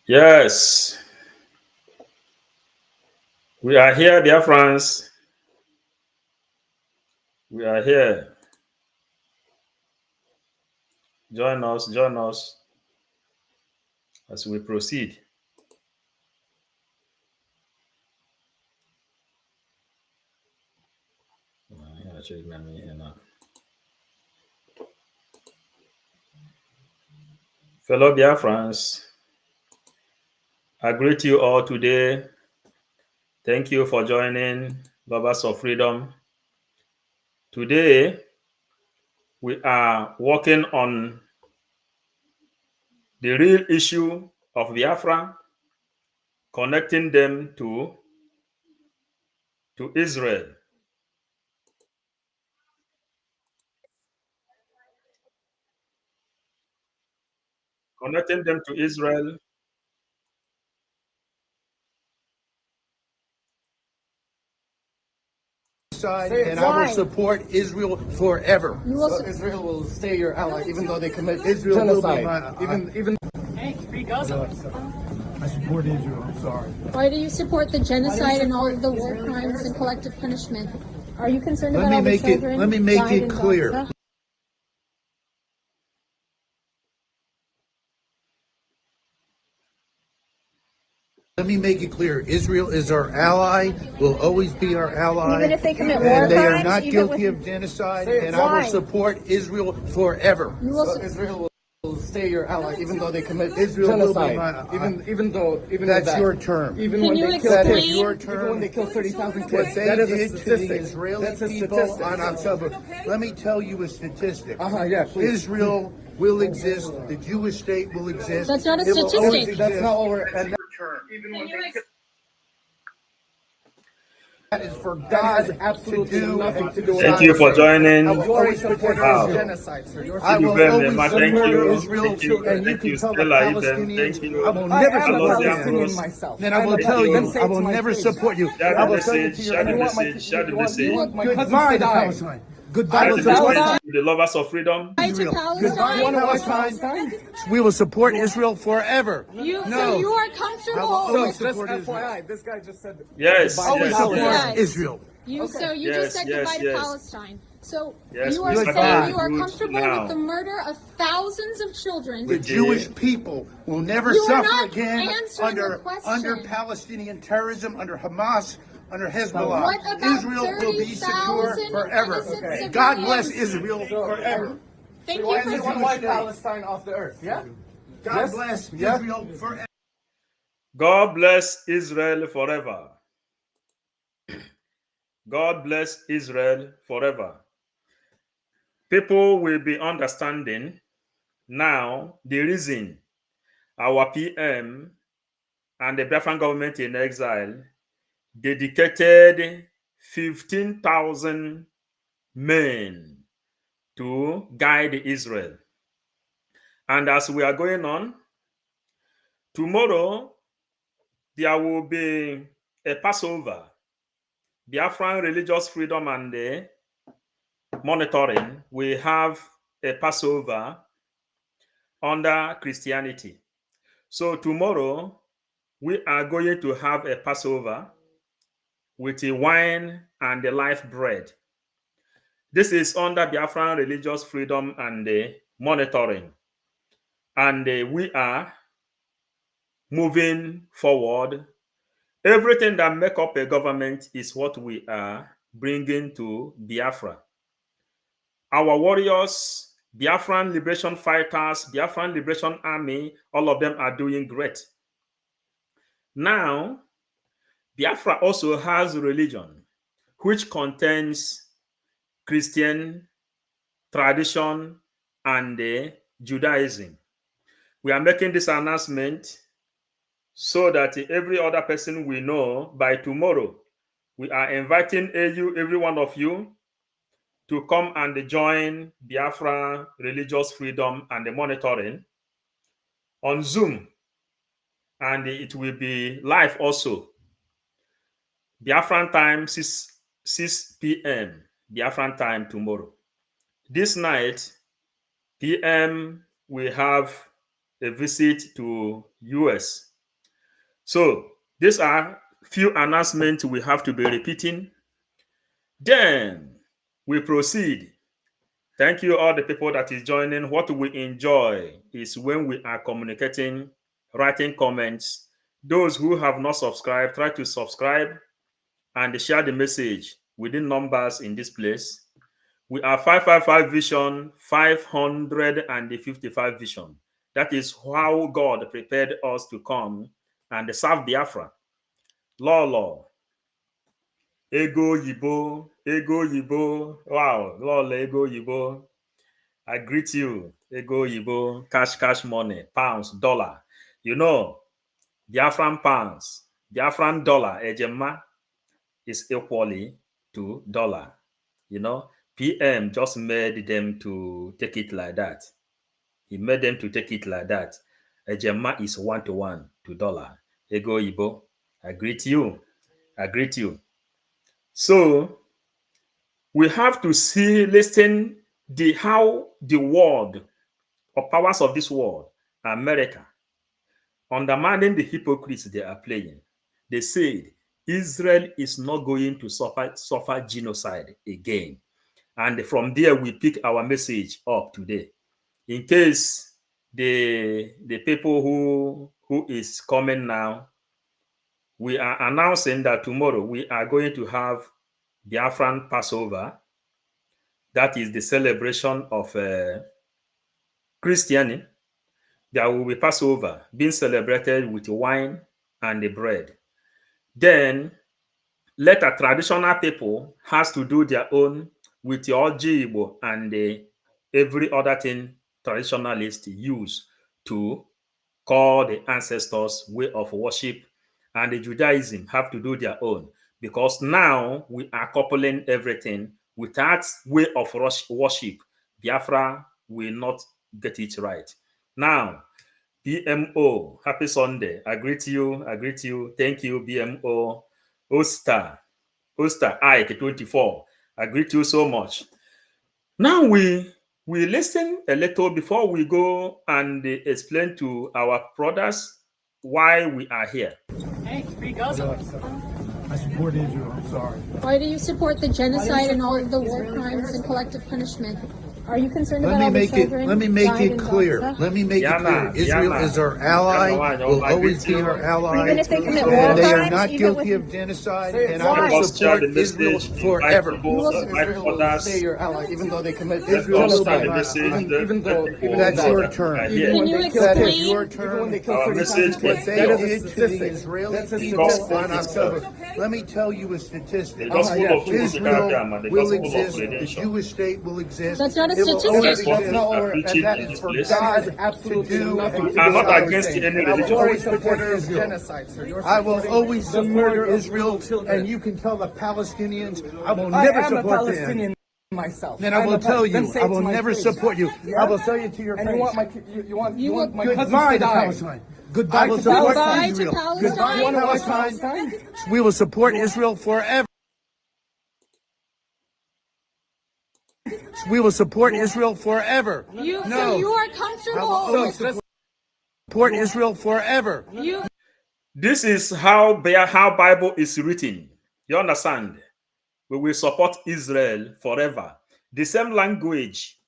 Yes, we are here, dear friends. We are here. Join us as we proceed. Fellow dear friends, I greet you all today. Thank you for joining Lovers of Freedom. Today, we are working on the real issue of Biafra, connecting them to Israel. Connecting them to Israel. And I will support Israel forever. So Israel will stay your ally, even though they commit genocide. Even. Hey, speak up. I support Israel. I'm sorry. Why do you support the genocide and all of the war crimes and collective punishment? Are you concerned about all the children? Let me make died it in clear. Gaza? Let me make it clear. Israel is our ally, will always be our ally. Even if they commit war and they are crimes, not even guilty with- of genocide, Say it. and I Why? will support Israel forever. You will So su- Israel will stay your ally, even though they commit Israel will be genocide. my- Even That's that. your term. Even Can when you they explain- kill That is your term. Even when they kill 30,000 What kids. they That is a did to the statistic. Israeli That's a people statistic. on October. Let me tell you a statistic. Yeah, please. Israel will exist. The Jewish state will exist. That's not a It will statistic. always That's exist. not what we're. And Even when they kill. that is for That God has absolutely to do. nothing to do with Thank you for joining. I will You are a always support supporter Wow. of Israel. genocide, sir. You're I Thank you will very always much. support Thank you. Israel, Thank you. and you Thank can you. tell the Still Iben. Palestinians. Thank you. I will I never am a support Palestinian them. myself. Then I will Thank tell you. you, Say I it to will my never face. support you. Share I the will tell you message. to Share the your message. Share the You message. want my cousins goodbye to to die. Palestine. Goodbye Share to the Goodbye message Palestine. to the lovers of freedom. Why to Israel. Palestine? Goodbye You want to to watch Palestine. Palestine? We will support Israel forever. So No. you are I will comfortable always So, just support Israel. FYI, this guy just said Yes, goodbye I will yes, support yes. Yes. Israel. So you Yes, just said yes, goodbye to yes. Palestine. So Yes, you we are started saying you are good comfortable now. with the murder of thousands of children. The Okay. Jewish people will never You are suffer not again answering the under question. Palestinian terrorism, under Hamas, under Hezbollah. What about Israel will be secure 30,000 forever. innocent God bless civilians? Israel forever. Thank Why you does he for want to wipe Palestine off the earth? Yeah? God Yes? bless Yeah? Israel forever. God bless Israel forever. God bless Israel forever. People will be understanding now the reason our PM and the Biafran government in exile dedicated 15,000 men to guide Israel. And as we are going on, tomorrow there will be a Passover. Biafran religious freedom and monitoring will have a Passover under Christianity. So tomorrow we are going to have a Passover with a wine and the live bread. This is under Biafran religious freedom and monitoring. And we are moving forward. Everything that make up a government is what we are bringing to Biafra. Our warriors, Biafran liberation fighters, Biafran liberation army, all of them are doing great. Now, Biafra also has religion, which contains Christian tradition and Judaism. We are making this announcement so that every other person we know by tomorrow, we are inviting every one of you, to come and join Biafra religious freedom and the monitoring on Zoom. And it will be live also. Biafran time, 6 p.m. Biafran time tomorrow. This night, PM, we have a visit to US. So these are few announcements we have to be repeating. Then we proceed. Thank you all the people that is joining. What we enjoy is when we are communicating, writing comments. Those who have not subscribed, try to subscribe and share the message within numbers in this place. We are 555 vision, 555 vision. That is how God prepared us to come and serve Biafra. Lolo, ego yibo, ego yibo. Wow, lolo, ego yibo. I greet you, ego yibo, cash money, pounds, dollar. You know, Biafran pounds, Biafran dollar, ejema is equally to dollar. You know, PM just made them to take it like that. He made them to take it like that. Ejema is 1 to dollar. Ego Ibo, I greet you. I greet you. So we have to see, listen, how the world or powers of this world, America, undermining the hypocrites they are playing. They said Israel is not going to suffer genocide again. And from there, we pick our message up today. In case the people who is coming now, we are announcing that tomorrow we are going to have Biafran Passover. That is the celebration of Christianity. There will be Passover being celebrated with wine and the bread. Then later, traditional people has to do their own with the Ojibo and every other thing traditionalists use to call the ancestors' way of worship, and the Judaism have to do their own, because now we are coupling everything. With that way of worship, Biafra will not get it right. Now, BMO, happy Sunday. I greet you. I greet you. Thank you, BMO. Oster Ike 24. I greet you so much. Now we listen a little before we go and explain to our brothers why we are here. Hey, I support Israel. I'm sorry. Why do you support the genocide and all of the war crimes and collective punishment? Are you concerned about all the children? Let me make it clear. Let me make it clear. Israel is our ally. Will always be our ally. Even if they commit war And they are crimes, not even guilty with- of genocide. And Why? I will support Israel forever. Israel will stay your ally, even though they commit Israel will genocide. be my ally. Even though That's your term. Can you That is explain? your Even when they term. kill Our message 30,000 is kids, They that is a did to the statistic. Israeli That's a people statistic. on October. Let me tell you a statistic. The gospel of political Israel drama, the will gospel of exist. The redemption. Jewish state will exist. That's not a It will statistic. always That's what exist. we are And preaching that in is this for place. God has to absolutely do. nothing We to do are with not what you're against saying. any You're religion. always support supporting Israel. genocide, sir. You're I will supporting always the support murder of Israel, little children. and you can tell the Palestinians I will I never am a support Palestinian them. myself. Then I I'm will a tell Then you, say I it will to my never face. support you. Yeah? I will tell you to your And face. you want my you want my cousins Goodbye to to die. Palestine. Goodbye I will to support Goodbye Palestine. to Israel. Palestine. Goodbye You to want to watch Palestine. Palestine? We will support Israel forever. We will support Israel forever. So No, you are I will comfortable always with support Israel forever. you. This is how Bible is written. You understand? We will support Israel forever. The same language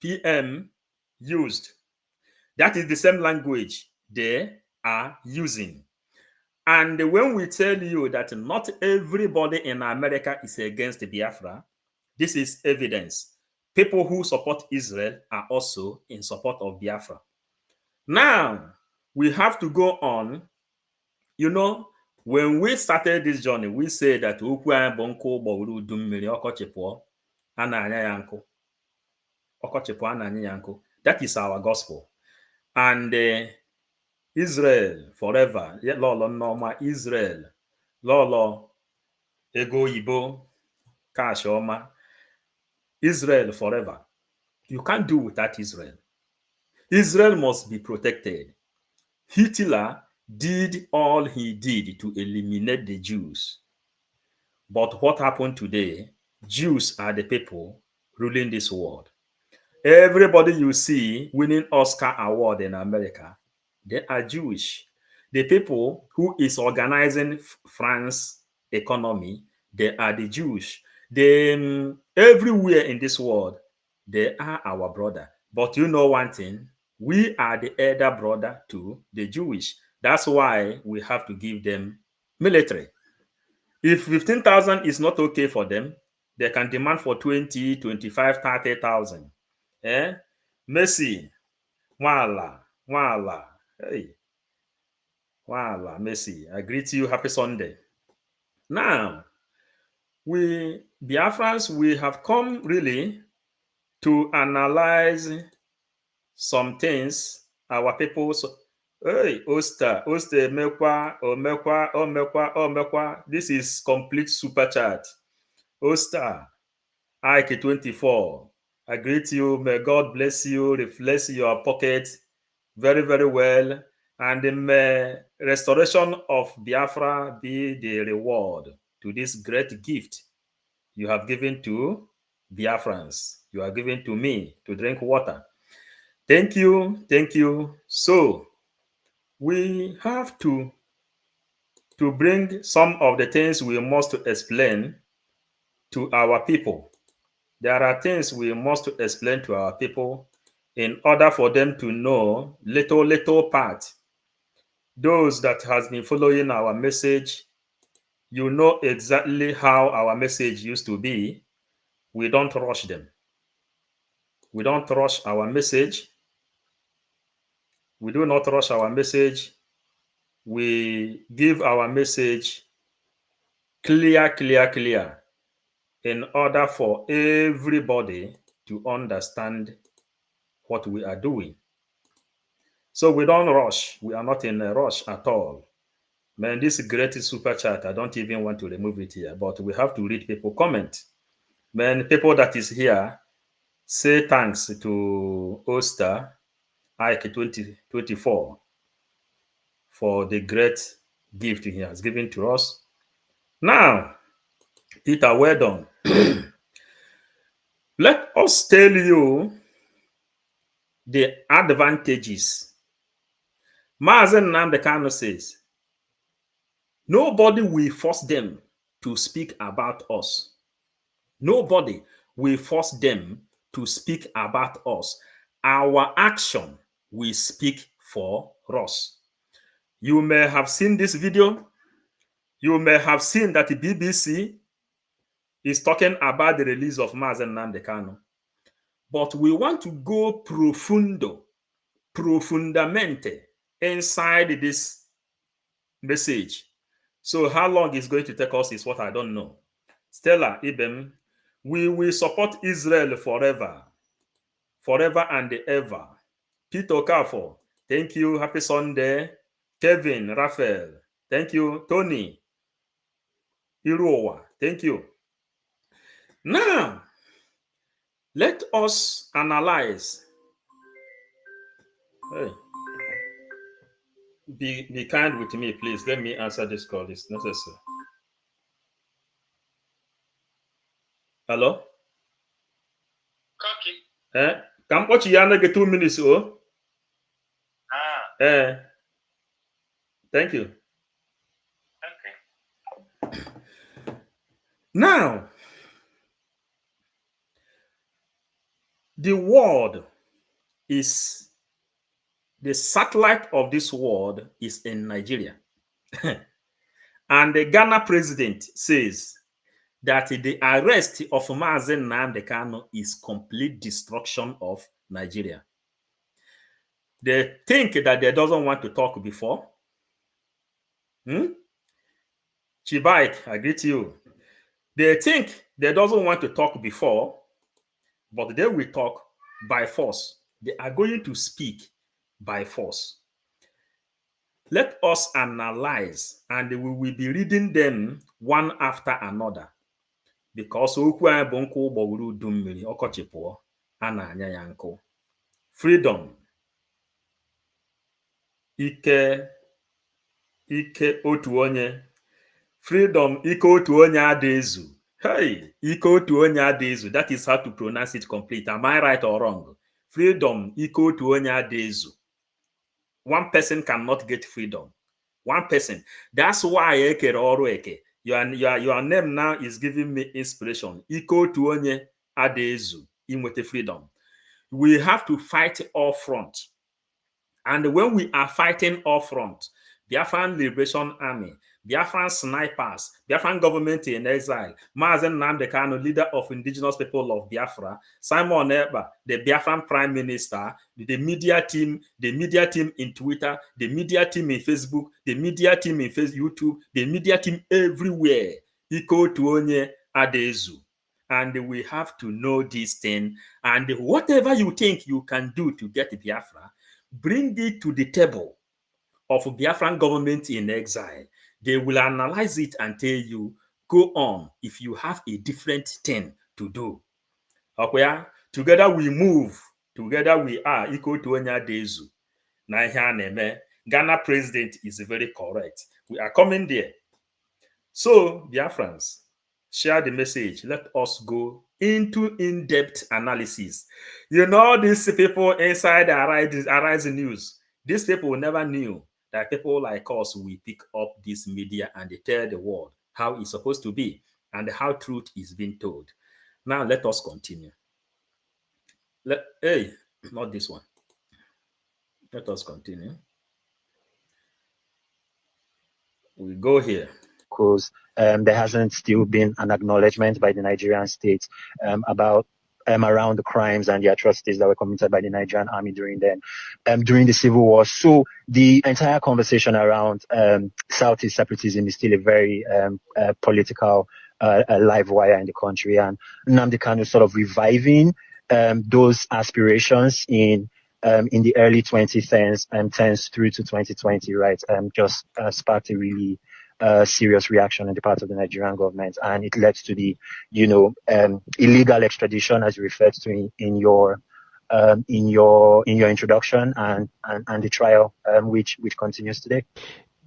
PM used. That is the same language they are using. And when we tell you that not everybody in America is against Biafra, this is evidence. People who support Israel are also in support of Biafra. Now, we have to go on. You know, when we started this journey, we said that okwu anyị bụ nkụ gbawuru udu mmiri ọkọchị pụọ, a na-anya ya nkụ. Ọkọchị pụọ, a na-anya ya nkụ. That is our gospel. And Israel forever. Lolo Nneoma, Israel. Lolo Ego Oyibo, Cash Ọma. Israel forever. You can't do without Israel. Israel must be protected. Hitler did all he did to eliminate the Jews. But what happened today? Jews are the people ruling this world. Everybody you see winning Oscar award in America, they are Jewish. The people who is organizing France economy, they are the Jews. They everywhere in this world, they are our brother. But you know one thing, we are the elder brother to the Jewish. That's why we have to give them military. If 15,000 is not okay for them, they can demand for 20, 25, 30,000. Eh? Messi, Wala, Wala. Hey, Wala, Messi. I greet you. Happy Sunday. Now, we Biafrans, we have come really to analyze some things our people. Hey, Oster, Mekwa, Omekwa, Omekwa, Omekwa. This is complete super chat. Oster, Ike 24. I greet you. May God bless you, refresh your pocket very, very well. And may restoration of Biafra be the reward to this great gift you have given to Biafrans. You are giving to me to drink water. Thank you. Thank you. So we have to bring some of the things we must explain to our people. There are things we must explain to our people in order for them to know little part. Those that has been following our message, you know exactly how our message used to be. We don't rush them. We don't rush our message. We do not rush our message. We give our message clear in order for everybody to understand what we are doing. So we don't rush. We are not in a rush at all. Man, this great super chat, I don't even want to remove it here, but we have to read people comment. Man, people that is here, say thanks to Oster, Ike 2024 for the great gift he has given to us. Now, Peter, well done. Let us tell you the advantages. Mazen Nnamdi Kanu says, nobody will force them to speak about us. Nobody will force them to speak about us. Our action will speak for us. You may have seen this video. You may have seen that the BBC is talking about the release of Mazen Nnamdi Kanu. But we want to go profundamente inside this message. So how long it's going to take us is what I don't know. Stella Ibem, we will support Israel forever and ever. Peter Okafor, thank you. Happy Sunday. Kevin, Raphael, thank you. Tony, Irowa, thank you. Now, let us analyze. Hey, be kind with me, please. Let me answer this call. It's necessary. Hello? Copy. Come watch you get 2 minutes, oh? Thank you. Okay. Now, the world is, the satellite of this world is in Nigeria. And the Ghana president says that the arrest of Mazen Nnamdi Kanu is complete destruction of Nigeria. They think that they doesn't want to talk before. Chibaik, I greet you. They think they doesn't want to talk before, but they will talk by force. They are going to speak by force. Let us analyze, and we will be reading them one after another. Because freedom, ike otu onye. Freedom, ike otu onye adezu. Hey, ike otu onye adezu. That is how to pronounce it complete. Am I right or wrong? Freedom, ike otu onye adezu. One person cannot get freedom. One person. That's why your name now is giving me inspiration. Equal to onye adezu inwete freedom. We have to fight all front. And when we are fighting all front, Biafran Liberation Army, Biafran snipers, Biafran government in exile, Mazen Nnamdi Kanu, leader of indigenous people of Biafra, Simon Ekpa, the Biafran prime minister, the media team in Twitter, the media team in Facebook, the media team in YouTube, the media team everywhere, equal to Onye Adezu. And we have to know this thing. And whatever you think you can do to get Biafra, bring it to the table of Biafran government in exile. They will analyze it and tell you, go on if you have a different thing to do. Okay? Together we move. Together we are equal to Onye Adezu. Na ihe a na-eme. Ghana president is very correct. We are coming there. So, Biafrans, share the message. Let us go into in-depth analysis. You know, these people inside the Arise News, these people never knew that people like us will pick up this media and they tell the world how it's supposed to be and how truth is being told. Now, let us continue. Hey, not this one. Let us continue. We go here. Because there hasn't still been an acknowledgement by the Nigerian state about around the crimes and the atrocities that were committed by the Nigerian army during the civil war. So the entire conversation around Southeast separatism is still a very political live wire in the country, and Nnamdi Kanu sort of reviving those aspirations in the early 2010s and 10s through to 2020, right? Just sparked a really serious reaction on the part of the Nigerian government, and it led to the, illegal extradition, as you referred to in your introduction, and the trial, which continues today.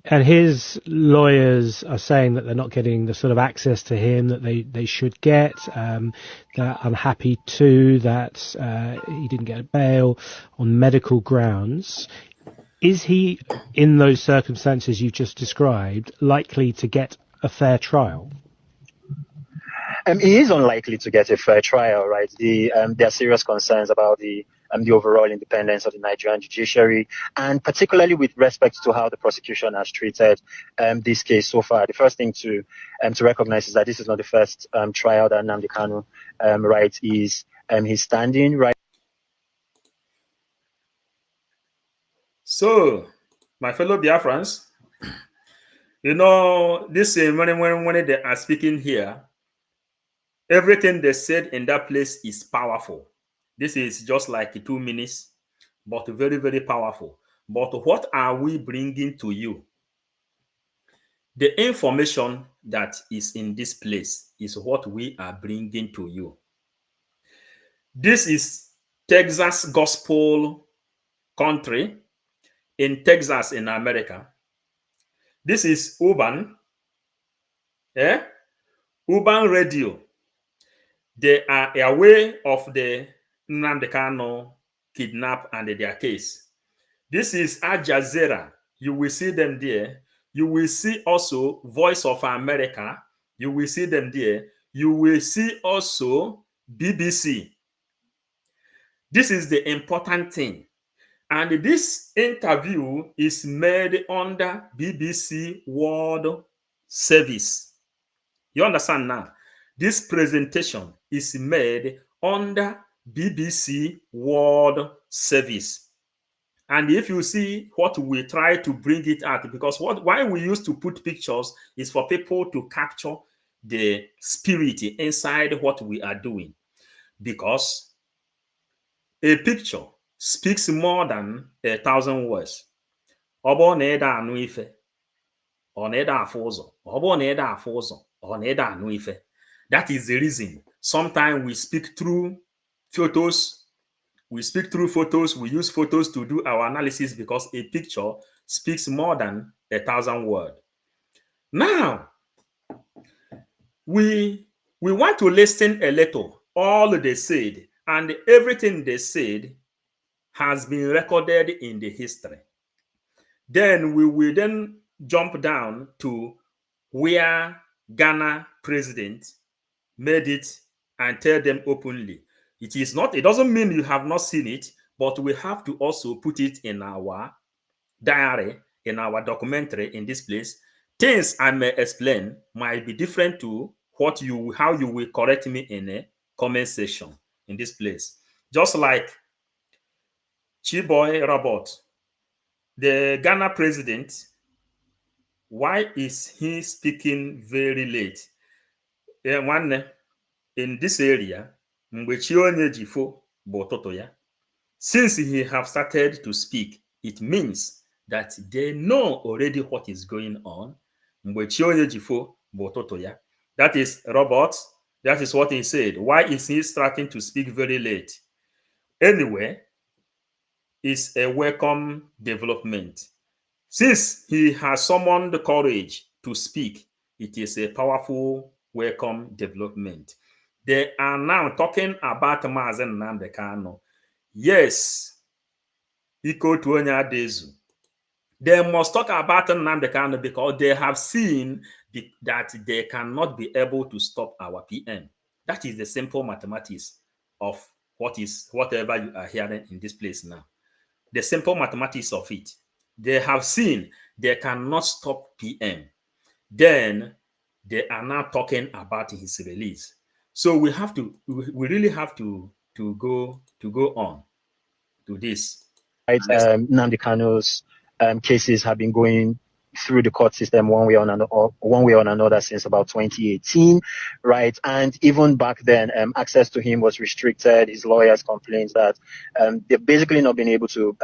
And his lawyers are saying that they're not getting the sort of access to him that they should get. They're unhappy too that he didn't get bail on medical grounds. Is he, in those circumstances you've just described, likely to get a fair trial? He is unlikely to get a fair trial, right? There are serious concerns about the overall independence of the Nigerian judiciary, and particularly with respect to how the prosecution has treated this case so far. The first thing to recognize is that this is not the first trial that Nnamdi Kanu, right, is he's standing, right? So, my fellow Biafrans, you know, this when they are speaking here, everything they said in that place is powerful. This is just like 2 minutes, but very, very powerful. But what are we bringing to you? The information that is in this place is what we are bringing to you. This is Texas Gospel Country in Texas, in America. This is Urban, Urban Radio. They are aware of the Nnamdi Kanu kidnap and their case. This is Al Jazeera. You will see them there. You will see also Voice of America. You will see them there. You will see also BBC. This is the important thing. And this interview is made under BBC World Service. You understand now? This presentation is made under BBC World Service. And if you see what we try to bring it out, because why we used to put pictures is for people to capture the spirit inside what we are doing. Because a picture speaks more than 1,000 words. That is the reason. Sometimes we speak through photos. We speak through photos. We use photos to do our analysis because a picture speaks more than 1,000 words. Now, we want to listen a little. All they said and everything they said has been recorded in the history. Then we will then jump down to where Ghana president made it and tell them openly. It doesn't mean you have not seen it, but we have to also put it in our diary, in our documentary in this place. Things I may explain might be different to how you will correct me in a comment section in this place. Just like Chiboy Robert, the Ghana president, why is he speaking very late? Nwanne, in this area, mgbe chi onye jifo bụ ụtụtụ ya. Since he have started to speak, it means that they know already what is going on. Mgbe chi onye jifo bụ ụtụtụ ya. That is Robert. That is what he said. Why is he starting to speak very late? Anyway, it's a welcome development. Since he has summoned the courage to speak, it is a powerful welcome development. They are now talking about Mazen Nnamdi Kanu. Yes, equal to Onyadezu. They must talk about Nnamdi Kanu because they have seen that they cannot be able to stop our PM. That is the simple mathematics of whatever you are hearing in this place now. The simple mathematics of it. They have seen they cannot stop PM. Then they are now talking about his release. So we really have to go on to this. Right, Nnamdi Kanu's cases have been going through the court system one way or another since about 2018, right? And even back then, access to him was restricted. His lawyers complained that they've basically not been able to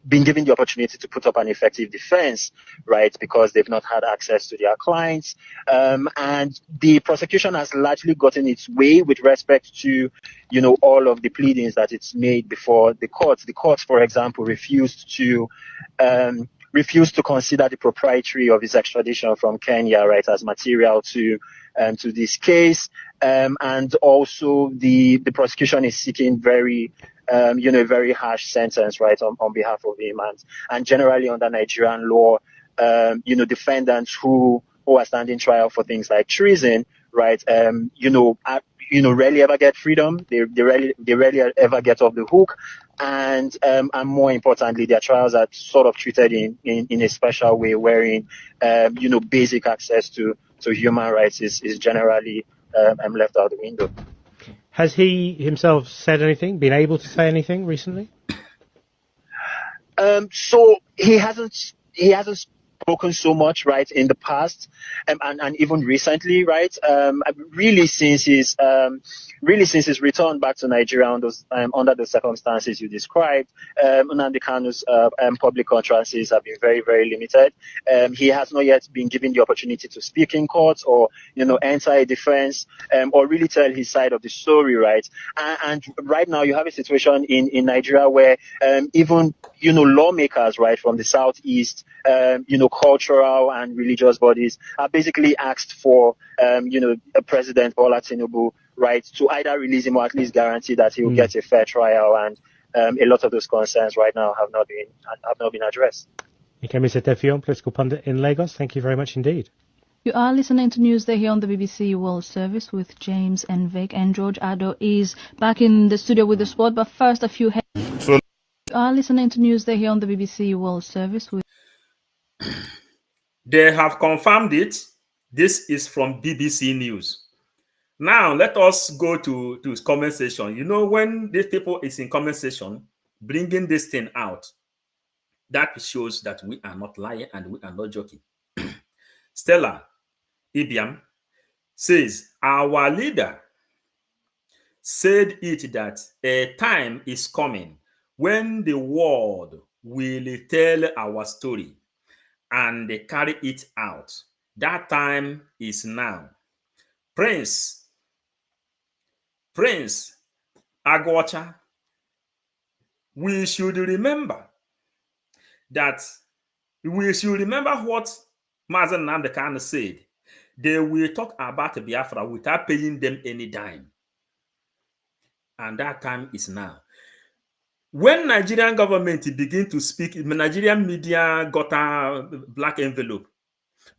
been given the opportunity to put up an effective defense, right? Because they've not had access to their clients. And the prosecution has largely gotten its way with respect to, all of the pleadings that it's made before the courts. The courts, for example, refused to consider the propriety of his extradition from Kenya, right, as material to this case. And also the prosecution is seeking very harsh sentence, right, on behalf of him. And generally under Nigerian law, defendants who are standing trial for things like treason, right, rarely ever get freedom. They rarely ever get off the hook. And more importantly, their trials are sort of treated in a special way, wherein, basic access to human rights is generally left out the window. Has he himself said anything, been able to say anything recently? So he hasn't spoken so much, right, in the past, and even recently, right, really since his return back to Nigeria under the circumstances you described. Nnamdi Kanu's public utterances have been very, very limited. He has not yet been given the opportunity to speak in court or enter a defense or really tell his side of the story, right? And right now you have a situation in Nigeria where even lawmakers, right, from the southeast, cultural and religious bodies are basically asked for, President Bola Tinubu, right, to either release him or at least guarantee that he will get a fair trial. And a lot of those concerns right now have not been addressed. Mr. Tefion, political pundit in Lagos. Thank you very much indeed. You are listening to Newsday here on the BBC World Service with James and Vic, and George Addo is back in the studio with the sport. But first, a few headlines. You are listening to Newsday here on the BBC World Service with. They have confirmed it. This is from BBC News. Now, let us go to comment section. When these people is in comment section, bringing this thing out, that shows that we are not lying and we are not joking. Stella Ibiam says, our leader said it that a time is coming when the world will tell our story and carry it out. That time is now. Prince Agwacha, we should remember what Mazen Nnamdi Kanu said. They will talk about Biafra without paying them any dime. And that time is now. When Nigerian government begin to speak, Nigerian media got a black envelope,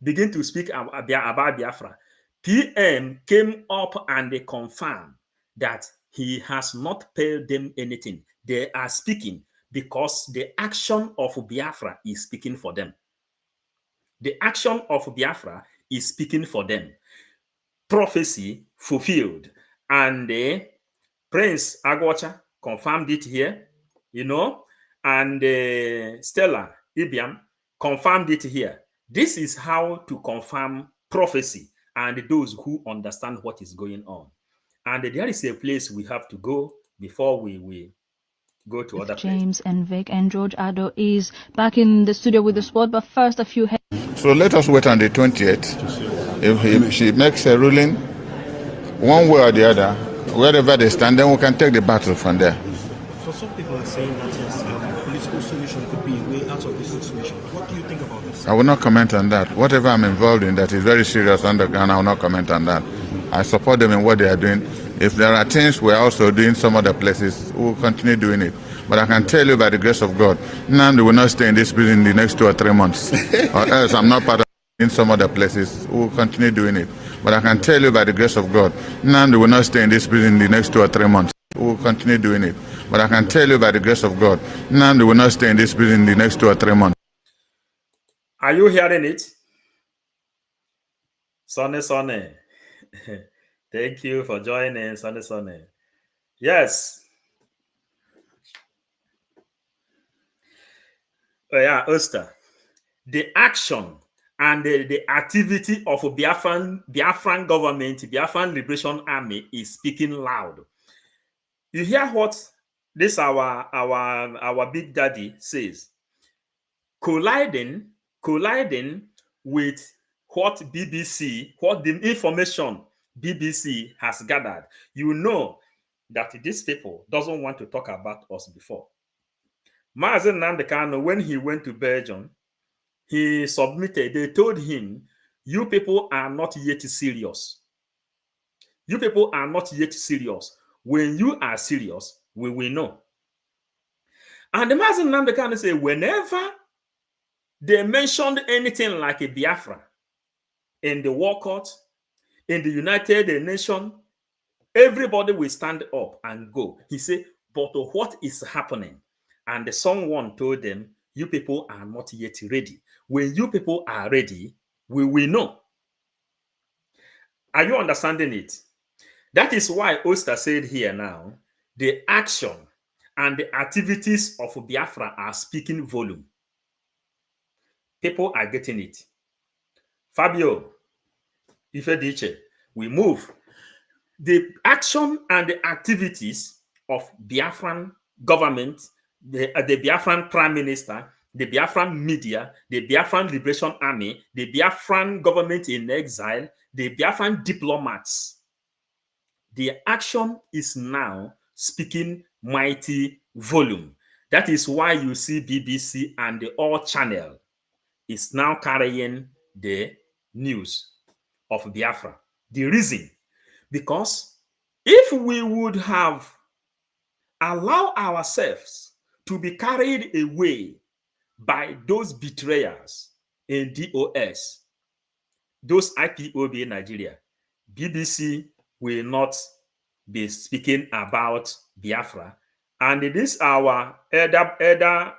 begin to speak about Biafra. PM came up and they confirmed that he has not paid them anything. They are speaking because the action of Biafra is speaking for them. The action of Biafra is speaking for them. Prophecy fulfilled. And Prince Agwacha confirmed it here, and Stella Ibiam confirmed it here. This is how to confirm prophecy and those who understand what is going on. And there is a place we have to go before we go to other James and Vic, and George Ado is back in the studio with the sport, but first a few... So let us wait on the 20th. If she makes a ruling, one way or the other, wherever they stand, then we can take the battle from there. So some people are saying that yes, political solution could be a way out of this situation. What do you think about this? I will not comment on that. Whatever I'm involved in that is very serious underground, I will not comment on that. I support them in what they are doing. If there are things we're also doing some other places, we will continue doing it. But I can tell you by the grace of God, Nnamdi will not stay in this building in the next 2 or 3 months. Or else I'm not part of it in some other places. We will continue doing it. But I can tell you by the grace of God, Nnamdi will not stay in this building in the next 2 or 3 months. We will continue doing it. But I can tell you by the grace of God, Nnamdi will not stay in this building in the next 2 or 3 months. Are you hearing it? Sonny. Thank you for joining, Sonny. Yes. Oster. The action and the activity of Biafran government, Biafran Liberation Army is speaking loud. You hear what this our big daddy says? Colliding with what the information BBC has gathered. You know that these people doesn't want to talk about us before. Mazen Nnamdi Kanu, when he went to Belgium, he submitted, they told him, you people are not yet serious. You people are not yet serious. When you are serious, we will know. And the Mazen Nnamdi Kanu said, whenever they mentioned anything like a Biafra in the War Court, in the United Nations, everybody will stand up and go. He said, but what is happening? And someone told them, you people are not yet ready. When you people are ready, we will know. Are you understanding it? That is why Oster said here now, the action and the activities of Biafra are speaking volume. People are getting it. Fabio, Ifediche, we move. The action and the activities of Biafran government, the Biafran Prime Minister, the Biafran media, the Biafran Liberation Army, the Biafran government in exile, the Biafran diplomats, the action is now speaking mighty volume. That is why you see BBC and the All Channel is now carrying the news of Biafra. The reason, because if we would have allowed ourselves to be carried away by those betrayers in DOS, those IPOB in Nigeria, BBC will not be speaking about Biafra. And this our elder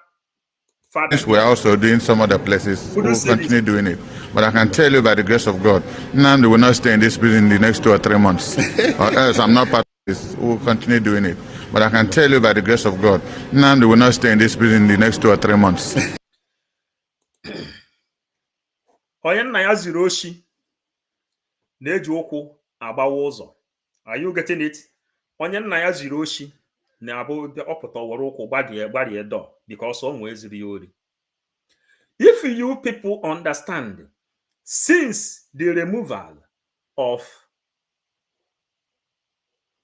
fathers. We're also doing some other places. We'll continue doing it. But I can tell you by the grace of God, Nnamdi will not stay in this building in the next 2 or 3 months. Or else I'm not part of this. We'll continue doing it. But I can tell you by the grace of God, Nnamdi will not stay in this building in the next 2 or 3 months. Onye nna ya ziri oshi na-eji ụkwụ agbawa ụzọ. Are you getting it? Onye nna ya ziri oshi na-abụ ọpụta were ụkwụ gbarie dọ because o nwee ziri ya ori. If you people understand, since the removal of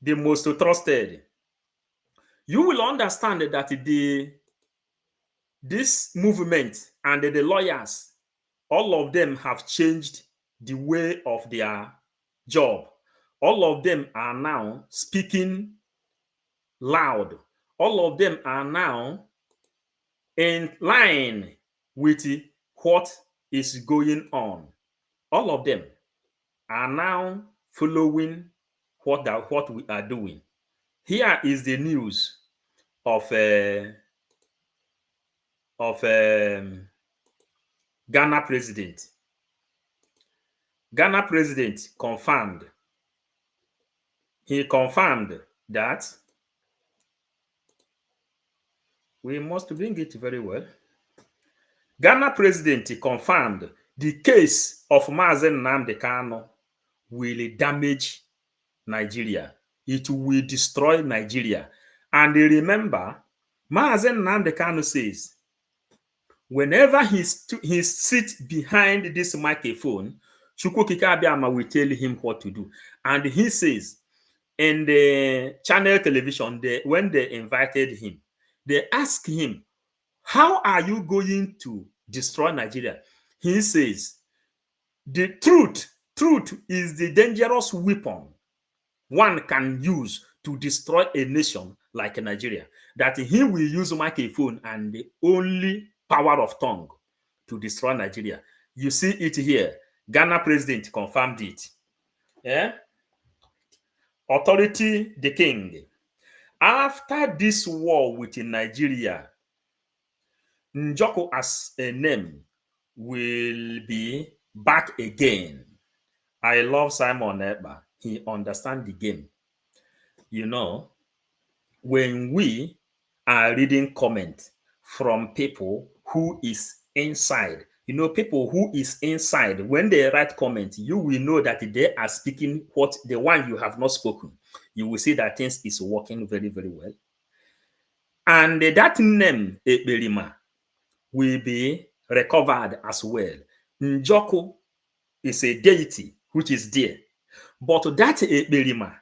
the most trusted, you will understand that this movement and the lawyers, all of them have changed the way of their job. All of them are now speaking loud all of them are now in line with what is going on. All of them are now following what we are doing. Here is the news of Ghana president. Ghana president confirmed. He confirmed that we must bring it very well. Ghana president confirmed the case of Mazen Nnamdi Kanu will damage Nigeria. It will destroy Nigeria. And remember, Mazen Nnamdi Kanu says, whenever he sits behind this microphone, Chukwukike Abiama will tell him what to do. And he says, in the channel television, when they invited him, they asked him, how are you going to destroy Nigeria? He says, the truth is the dangerous weapon one can use to destroy a nation like Nigeria. That he will use microphone and the only power of tongue to destroy Nigeria. You see it here. Ghana president confirmed it. Yeah? Authority, the king. After this war within Nigeria, Njoko as a name will be back again. I love Simon Ekpa. He understands the game. You know, when we are reading comments from people who is inside, you know, people who is inside, when they write comments, you will know that they are speaking what the one you have not spoken. You will see that things is working very, very well. And that name, Ekperima, will be recovered as well. Njoko is a deity which is there. But that Ekperima,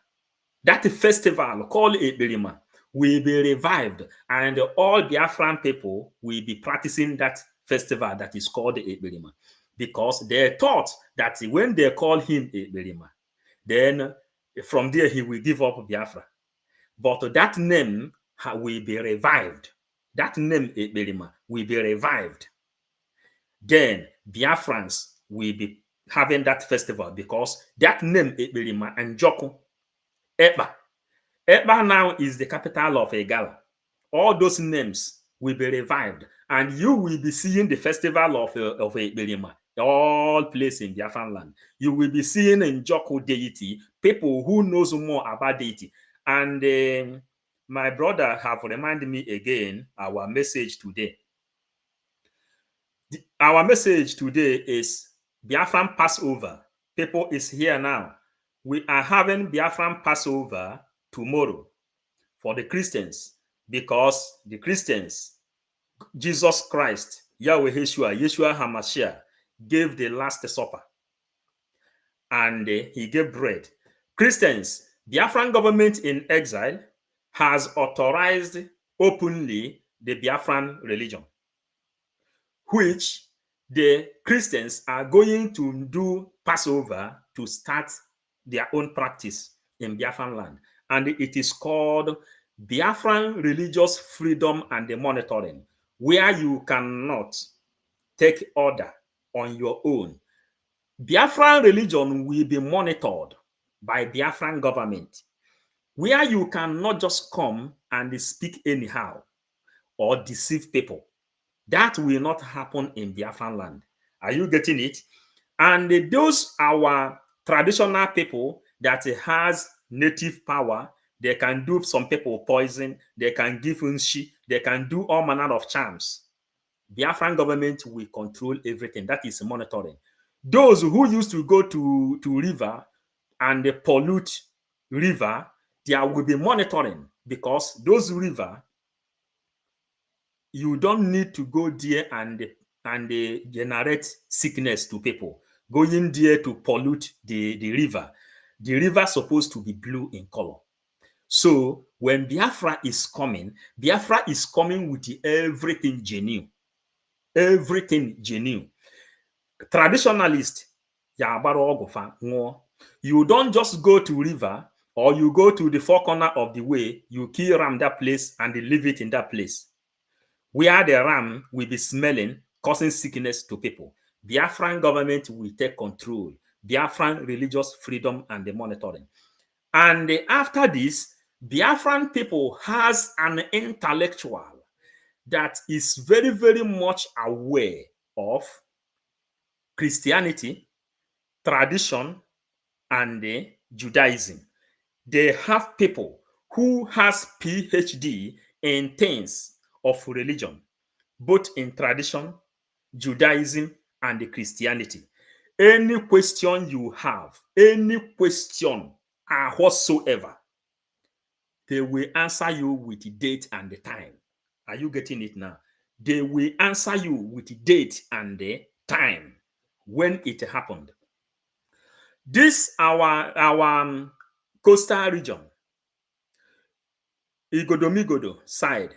that festival called Ekperima, will be revived, and all Biafran people will be practicing that festival that is called Ekperima, because they thought that when they call him Ekperima, then from there he will give up Biafra. But that name will be revived. That name Ekperima will be revived. Then Biafrans will be having that festival, because that name Ekperima and Njoko, Ekpa now is the capital of Igala. All those names will be revived, and you will be seeing the festival of Ekperima, all placed in Biafran land. You will be seeing Njoko deity, people who knows more about deity. And my brother have reminded me again our message today. Our message today is Biafran Passover. People is here now. We are having Biafran Passover tomorrow for the Christians, because the Christians, Jesus Christ, Yahweh Yeshua HaMashiach, gave the Last Supper, and he gave bread. Christians, Biafran government in exile has authorized openly the Biafran religion, which the Christians are going to do Passover to start their own practice in Biafran land. And it is called Biafran Religious Freedom and the Monitoring, where you cannot take order on your own. Biafran religion will be monitored by Biafran government, where you cannot just come and speak anyhow or deceive people. That will not happen in Biafran land. Are you getting it? And those our traditional people that has native power, they can do some people poison, they can give unshi, they can do all manner of charms. Biafran government will control everything. That is monitoring. Those who used to go to river and they pollute river, there will be monitoring, because those river, you don't need to go there and generate sickness to people. Going there to pollute the river. The river is supposed to be blue in color. So when Biafra is coming with everything genuine. Everything genuine. Traditionalist, you don't just go to river or you go to the four corner of the way, you kill ram that place and leave it in that place, where the ram will be smelling, causing sickness to people. Biafran government will take control. Biafran religious freedom and the monitoring. And after this, Biafran people has an intellectual that is very, very much aware of Christianity, tradition, and Judaism. They have people who has PhD in things of religion, both in tradition, Judaism, and Christianity. Any question you have, any question whatsoever, they will answer you with the date and the time. Are you getting it now? They will answer you with the date and the time when it happened. This our coastal region, Igodomigodo side,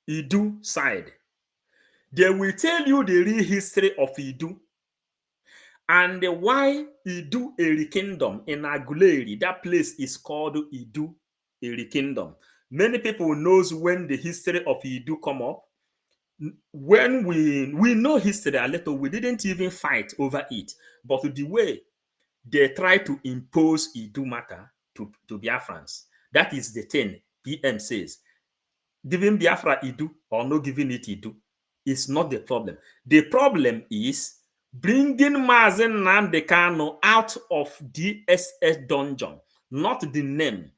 Idu side, they will tell you the real history of Idu and why Idu Eri Kingdom in Aguleri. That place is called Idu Eri Kingdom. Many people knows when the history of Idu come up. When we know history a little, we didn't even fight over it. But the way they try to impose Idu matter to Biafrans, that is the thing PM says. Giving Biafra Idu or not giving it Idu is not the problem. The problem is bringing Mazen Nnamdi Kanu out of DSS dungeon, not the name.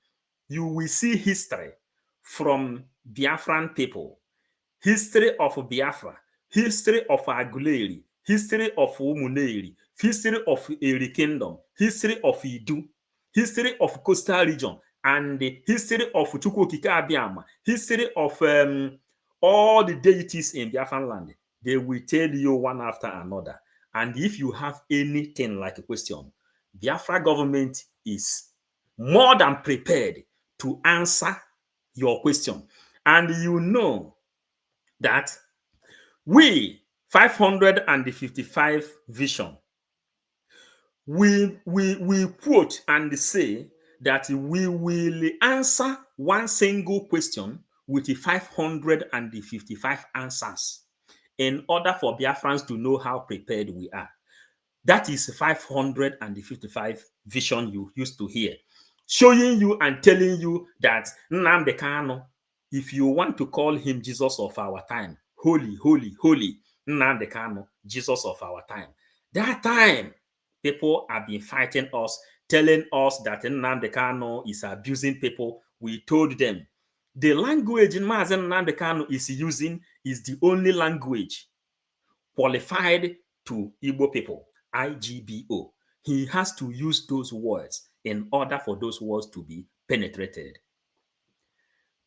You will see history from Biafran people, history of Biafra, history of Aguleri, history of Umuneri, history of Eri Kingdom, history of Idu, history of coastal region, and the history of Chukwukike Abiyama, history of all the deities in Biafran land. They will tell you one after another. And if you have anything like a question, Biafra government is more than prepared to answer your question. And you know that we 555 vision, we quote and say that we will answer one single question with 555 answers in order for Biafrans to know how prepared we are. That is 555 vision you used to hear, showing you and telling you that Nnamdi Kanu, if you want to call him Jesus of our time, holy, holy, holy, Nnamdi Kanu, Jesus of our time. That time, people have been fighting us, telling us that Nnamdi Kanu is abusing people. We told them the language Mazen Nnamdi Kanu is using is the only language qualified to Igbo people, IGBO. He has to use those words in order for those words to be penetrated.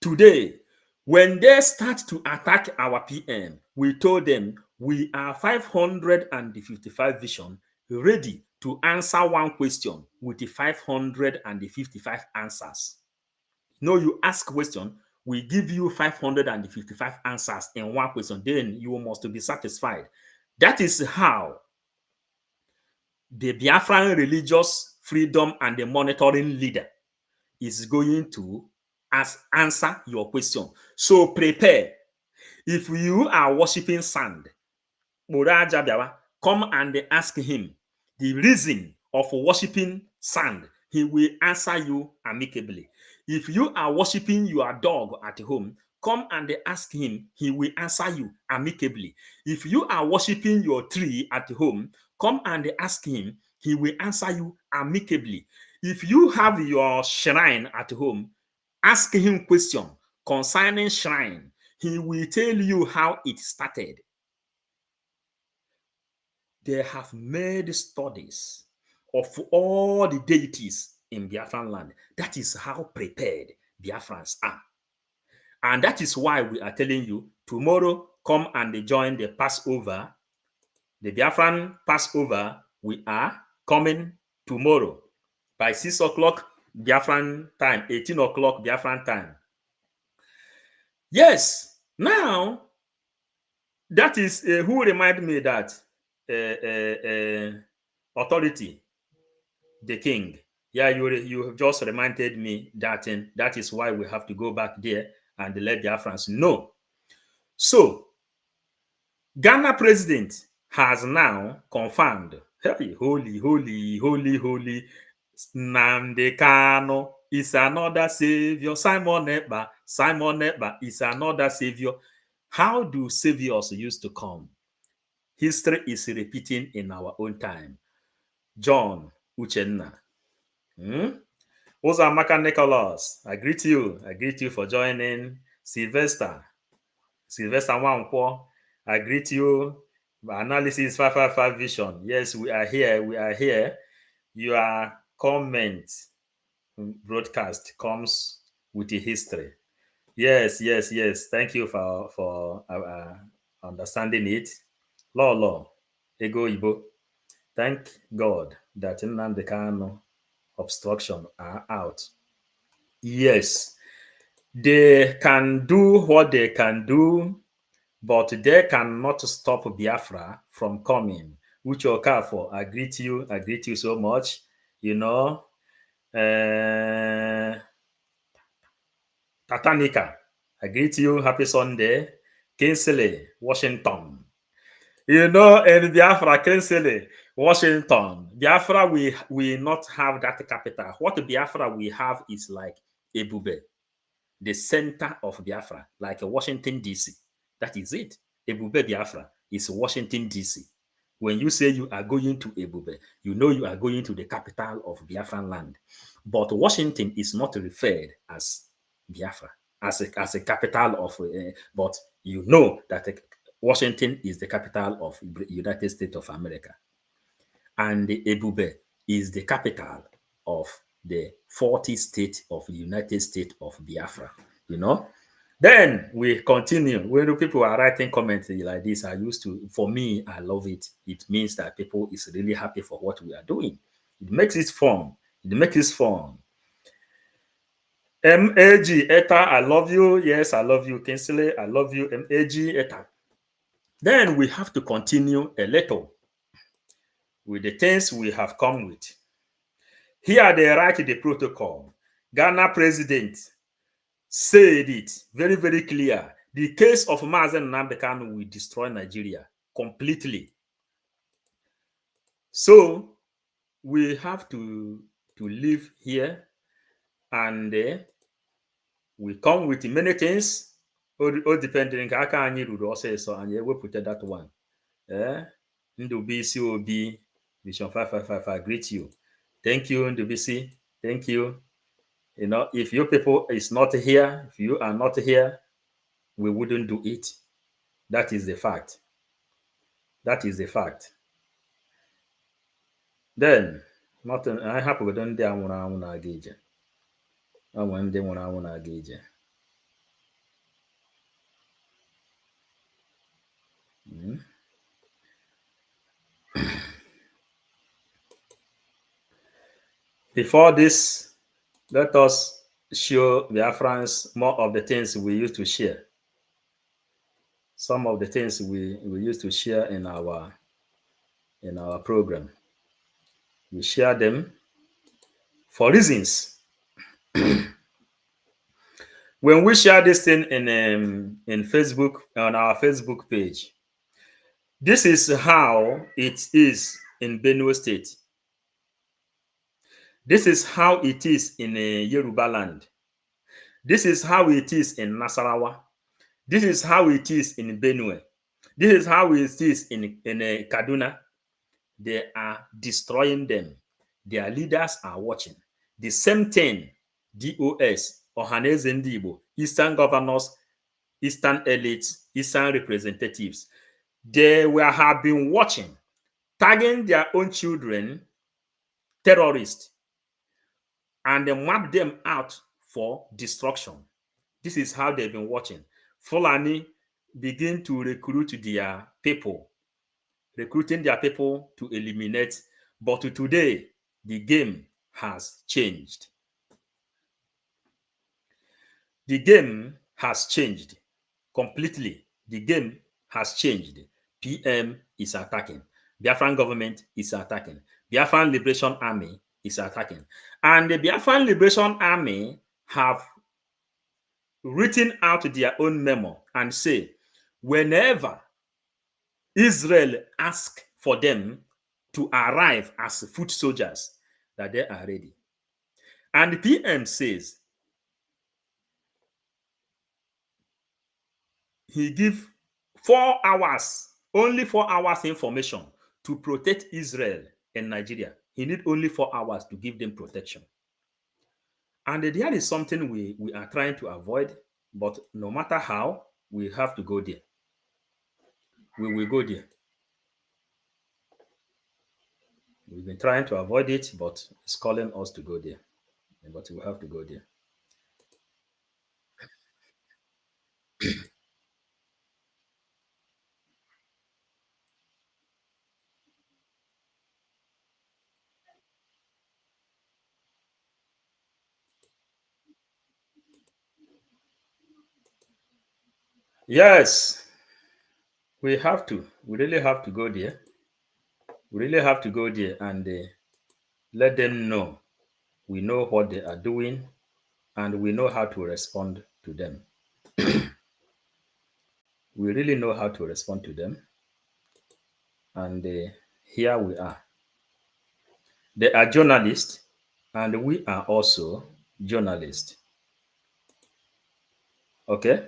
Today, when they start to attack our PM, we told them we are 555 vision ready to answer one question with the 555 answers. No, you ask question, we give you 555 answers in one question, then you must be satisfied. That is how the Biafran religious freedom and the monitoring leader is going to answer your question. So prepare. If you are worshiping sand, come and ask him the reason of worshiping sand. He will answer you amicably. If you are worshiping your dog at home, come and ask him. He will answer you amicably. If you are worshiping your tree at home, come and ask him. He will answer you amicably. If you have your shrine at home, ask him question concerning shrine. He will tell you how it started. They have made studies of all the deities in Biafran land. That is how prepared Biafrans are. And that is why we are telling you, tomorrow, come and join the Passover. The Biafran Passover, we are coming tomorrow by 6 o'clock Biafran time, 18 o'clock Biafran time. Yes, now, that is who reminded me that authority, the king. Yeah, you have just reminded me that that is why we have to go back there and let Biafrans know. So, Ghana president has now confirmed, hey, holy, holy, holy, holy, Nnamdi Kanu is another savior. Simon Ekpa is another savior. How do saviors used to come? History is repeating in our own time. John Uchenna. Uzamaka Nicholas, I greet you. I greet you for joining. Sylvester Wankwo, I greet you. Analysis 555 Vision. Yes, we are here. We are here. Your comment broadcast comes with the history. Yes. Thank you for understanding it. Law, Ego Ibo. Thank God that Nnamdi Kanu obstruction are out. Yes, they can do what they can do, but they cannot stop Biafra from coming. Uche Okafor, I greet you so much. You know, Tatanika, I greet you, happy Sunday. Kingsley, Washington. You know, in Biafra, Kingsley, Washington. Biafra, we not have that capital. What Biafra we have is like Ebube, the center of Biafra, like Washington, D.C. That is it. Ebube Biafra is Washington, D.C. When you say you are going to Ebube, you know you are going to the capital of Biafran land. But Washington is not referred as Biafra, as a capital of, but you know that Washington is the capital of United States of America. And Ebube is the capital of the 40 state of the United States of Biafra, you know. Then we continue. When people are writing comments like this, for me, I love it. It means that people is really happy for what we are doing. It makes it fun. MAG Eta, I love you. Yes, I love you. Kinsley, I love you. MAG Eta. Then we have to continue a little with the things we have come with. Here they write the protocol. Ghana president said it very, very clear. The case of Mazen Nnamdi Kanu will destroy Nigeria completely. So we have to live here, and we come with many things. All depending on how anyị ruru ọsịsọ anyị ewepụta that one. Ndubisi Obi, Vision 555, I greet you. Thank you, Ndubisi. Thank you. You know, if your people is not here, if you are not here, we wouldn't do it. That is the fact. Then, nothing. I have to done there when I want to gauge. I want them when I want to gauge. Before this, let us show Biafrans more of the things we used to share. Some of the things we used to share in our program. We share them for reasons. When we share this thing in Facebook, on our Facebook page, this is how it is in Benue State. This is how it is in Yoruba land. This is how it is in Nasarawa. This is how it is in Benue. This is how it is in Kaduna. They are destroying them. Their leaders are watching. The same thing, DOS, Ohaneze Ndibo, Eastern governors, Eastern elites, Eastern representatives, they have been watching, tagging their own children terrorists, and they map them out for destruction. This is how they've been watching. Fulani begin to recruiting their people to eliminate. But today, the game has changed. The game has changed completely. The game has changed. PM is attacking. Biafran government is attacking. Biafran Liberation Army is attacking. And the Biafran Liberation Army have written out their own memo and say, whenever Israel asks for them to arrive as foot soldiers, that they are ready. And the PM says he give 4 hours, only 4 hours information to protect Israel in Nigeria. He need only 4 hours to give them protection. And there is something we are trying to avoid, but no matter how, we have to go there. We will go there. We've been trying to avoid it, but it's calling us to go there. But we have to go there. Yes, we have to. We really have to go there. We really have to go there and let them know we know what they are doing and we know how to respond to them. We really know how to respond to them. And here we are. They are journalists and we are also journalists. Okay?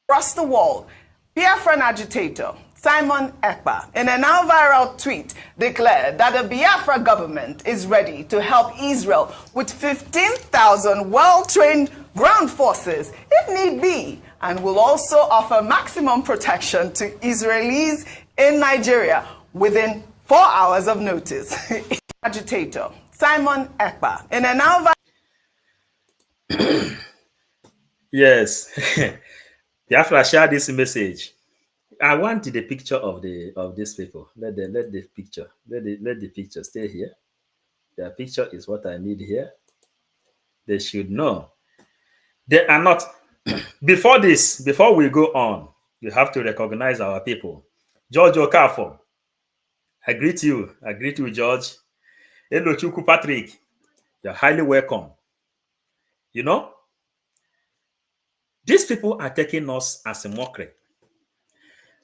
Across the world, Biafran agitator Simon Ekpa, in a now viral tweet, declared that the Biafra government is ready to help Israel with 15,000 well-trained ground forces, if need be, and will also offer maximum protection to Israelis in Nigeria within 4 hours of notice. Agitator Simon Ekpa, in a now Yes. Biafra share this message. I want the picture of these people. Let the picture stay here. Their picture is what I need here. They should know. They are not. Before we go on, you have to recognize our people. George Okafor, I greet you. I greet you, George. Hello, Chuku Patrick. You're highly welcome. You know, these people are taking us as a mockery.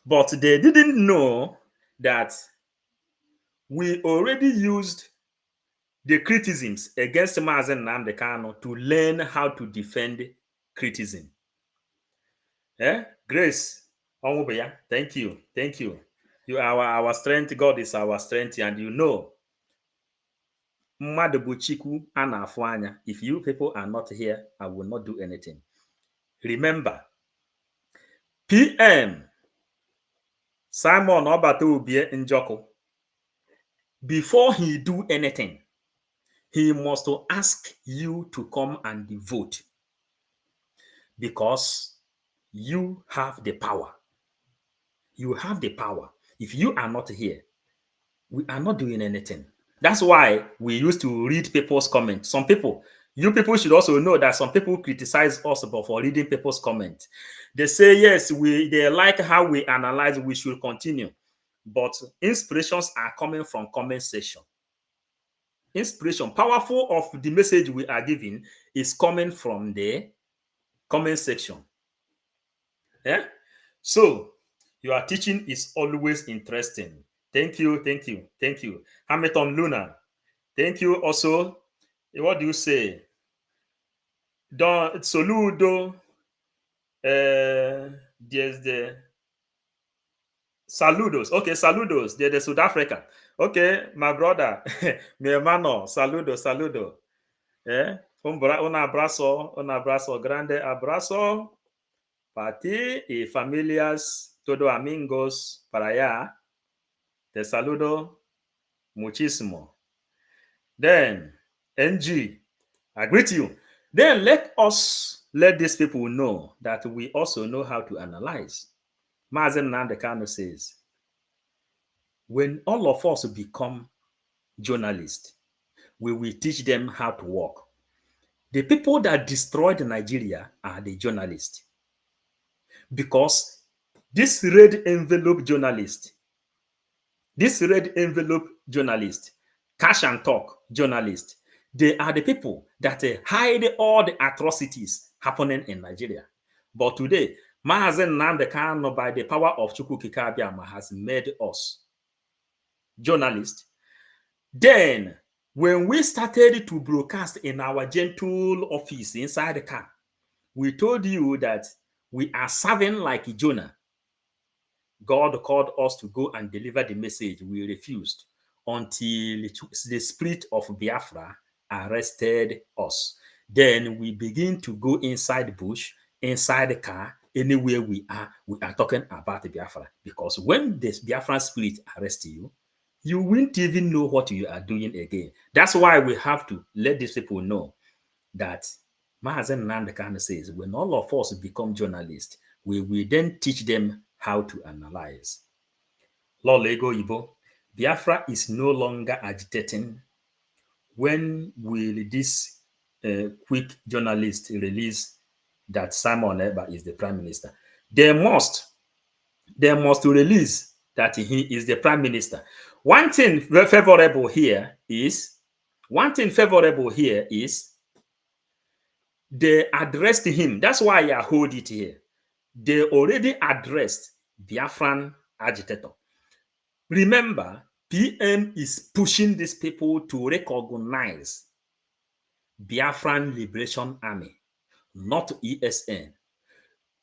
But they didn't know that we already used the criticisms against Mazen Nnamdi Kanu to learn how to defend criticism. Grace, thank you. Thank you. You are our strength. God is our strength. And you know, if you people are not here, I will not do anything. Remember, PM Simon Obata Njoko, before he do anything, he must ask you to come and vote because you have the power. You have the power. If you are not here, we are not doing anything. That's why we used to read people's comments. Some people, you people should also know that some people criticize us for reading people's comments. They say, yes, they like how we analyze, we should continue. But inspirations are coming from comment section. Inspiration, powerful of the message we are giving is coming from the comment section. Yeah. So your teaching is always interesting. Thank you, thank you, thank you. Hamilton Luna, thank you also. What do you say? Don Soludo. There's the saludos. Okay, saludos. There's the South Africa. Okay, my brother, mi hermano, saludo. Un abrazo, grande abrazo para ti y familias, todos amigos para allá. Te saludo muchísimo. Then, NG, I greet you. Then let these people know that we also know how to analyze. Mazen Nnamdi Kanu says, when all of us become journalists, we will teach them how to work. The people that destroyed Nigeria are the journalists. Because this red envelope journalist, This red envelope journalist, cash and talk journalist, they are the people that hide all the atrocities happening in Nigeria. But today, Mahazen Nnamdi Kanu, by the power of Chukwukike Abiama, has made us journalists. Then, when we started to broadcast in our gentle office inside the car, we told you that we are serving like Jonah. God called us to go and deliver the message. We refused until the spirit of Biafra arrested us. Then we begin to go inside the bush, inside the car, anywhere we are talking about the Biafra. Because when the Biafran spirit arrests you, you won't even know what you are doing again. That's why we have to let these people know that Mahazen Nnamdi Kanu says, when all of us become journalists, we will then teach them how to analyze. Lord Lego Ibo, Biafra is no longer agitating. When will this quick journalist release that Simon Ekpa is the prime minister? They must release that he is the prime minister. One thing favorable here is they addressed him. That's why I hold it here. They already addressed Biafran agitator. Remember, PM is pushing these people to recognize Biafran Liberation Army, not ESN.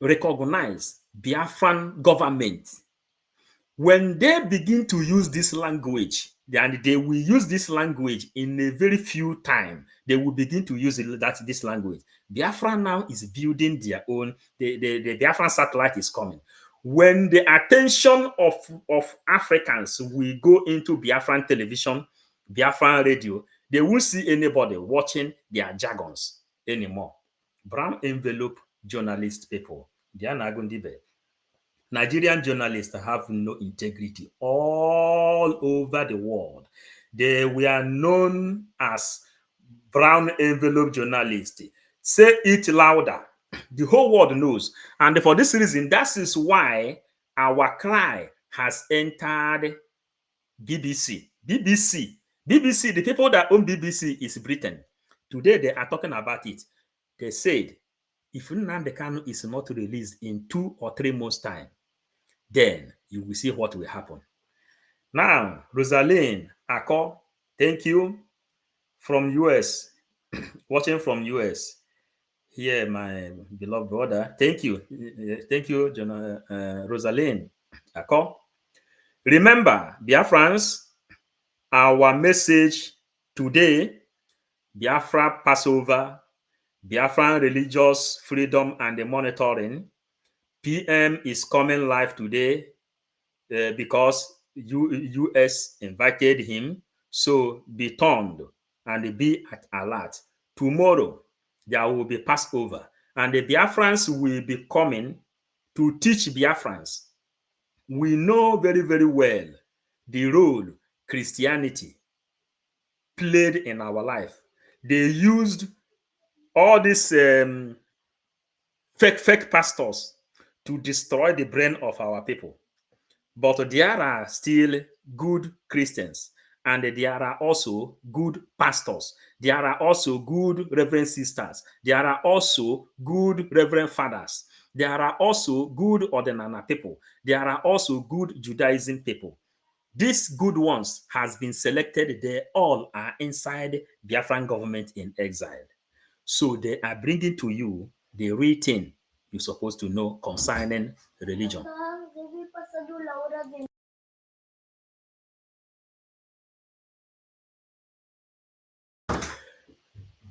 Recognize Biafran government. When they begin to use this language, and they will use this language in a very few time, they will begin to use this language. Biafra now is building their own, the Biafran satellite is coming. When the attention of Africans will go into Biafran television, Biafran radio, they won't see anybody watching their jargons anymore. Brown envelope journalist people, they are not going to be. Nigerian journalists have no integrity all over the world. They were known as brown envelope journalists. Say it louder. The whole world knows. And for this reason, that is why our cry has entered BBC. BBC, the people that own BBC is Britain. Today, they are talking about it. They said, if Nnamdi Kanu is not released in 2 or 3 months' time, then you will see what will happen. Now, Rosalind Ako, thank you from US, watching from US. Here, my beloved brother, thank you, Rosalind Ako. Remember, Biafrans, our message today, Biafra Passover, Biafran religious freedom and the monitoring. PM is coming live today because US invited him. So be turned and be at alert. Tomorrow, there will be Passover. And the Biafrans will be coming to teach Biafrans. We know very, very well the role Christianity played in our life. They used all these fake pastors to destroy the brain of our people. But there are still good Christians, and there are also good pastors. There are also good reverend sisters. There are also good reverend fathers. There are also good Ordinana people. There are also good Judaism people. These good ones has been selected. They all are inside Biafran government in exile. So they are bringing to you the real thing you're supposed to know concerning religion.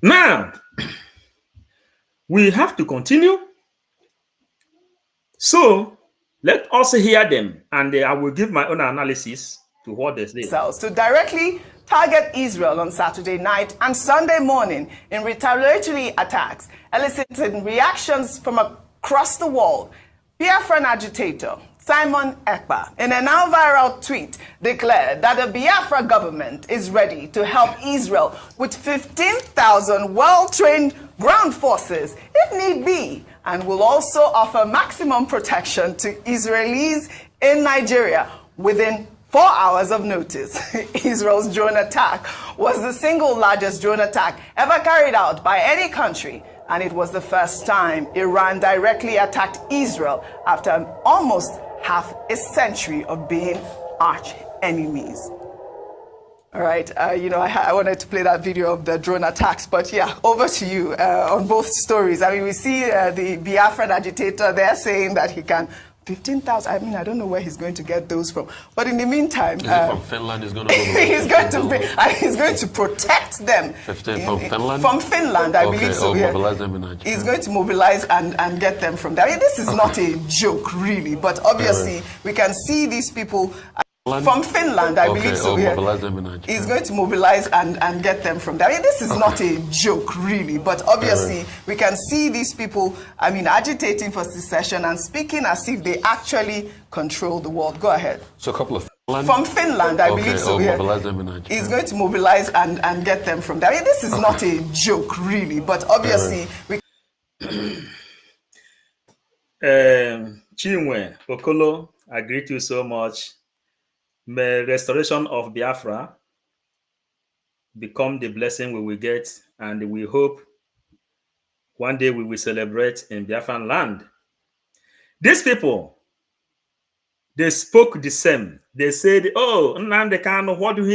Now, we have to continue. So, let us hear them, and I will give my own analysis to what they say. To directly target Israel on Saturday night and Sunday morning in retaliatory attacks, eliciting reactions from across the world. Biafran agitator Simon Ekpa, in a now viral tweet, declared that the Biafra government is ready to help Israel with 15,000 well-trained ground forces, if need be, and will also offer maximum protection to Israelis in Nigeria within 4 hours of notice. Israel's drone attack was the single largest drone attack ever carried out by any country, and it was the first time Iran directly attacked Israel after almost half a century of being arch enemies. All right, I wanted to play that video of the drone attacks, but yeah, over to you on both stories. I mean, we see the Biafran agitator there saying that he can 15,000. I mean, I don't know where he's going to get those from. But in the meantime, is it from Finland? He's going to he's going to protect them. 15 from Finland? From Finland, I believe so. Yeah. Mobilize them in Nigeria. He's going to mobilize and get them from there. I mean, this is not a joke, really. But obviously, we can see these people. From Finland, I believe so. Yeah. He's going to mobilize and get them from there. I mean, this is not a joke, really. But obviously, we can see these people, I mean, agitating for secession and speaking as if they actually control the world. Go ahead. So a couple of from Finland, I believe so. Yeah. He's going to mobilize and get them from there. I mean, this is not a joke, really. But obviously, we. Chinwe Okolo, I greet you so much. May restoration of Biafra become the blessing we will get, and we hope one day we will celebrate in Biafran land. These people, they spoke the same. They said, "Oh, Nnamdi Kanu, what do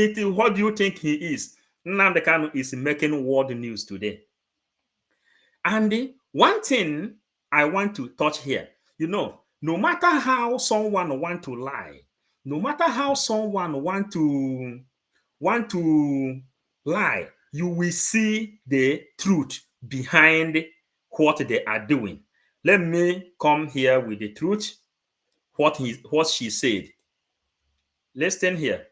you think he is?" Nnamdi Kanu is making world news today. And one thing I want to touch here, no matter how someone want to lie, no matter how someone want to lie, you will see the truth behind what they are doing. Let me come here with the truth, what she said. Listen here.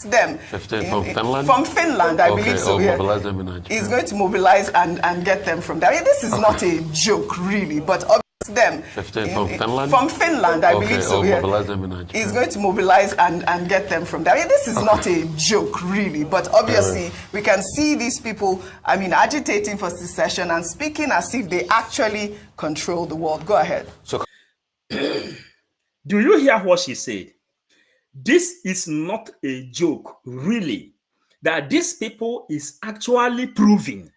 Them 15 from Finland? From Finland, I believe so. Yeah. Mobilize them in Nigeria. He's going to mobilize and get them from there. I mean, this is not a joke, really. But them 15 from Finland? From Finland, I believe so. Yeah. Mobilize them in Nigeria. He's going to mobilize and get them from there. I mean, this is not a joke, really. But obviously, we can see these people, I mean, agitating for secession and speaking as if they actually control the world. Go ahead. So, do you hear what she said? This is not a joke, really. That these people is actually proving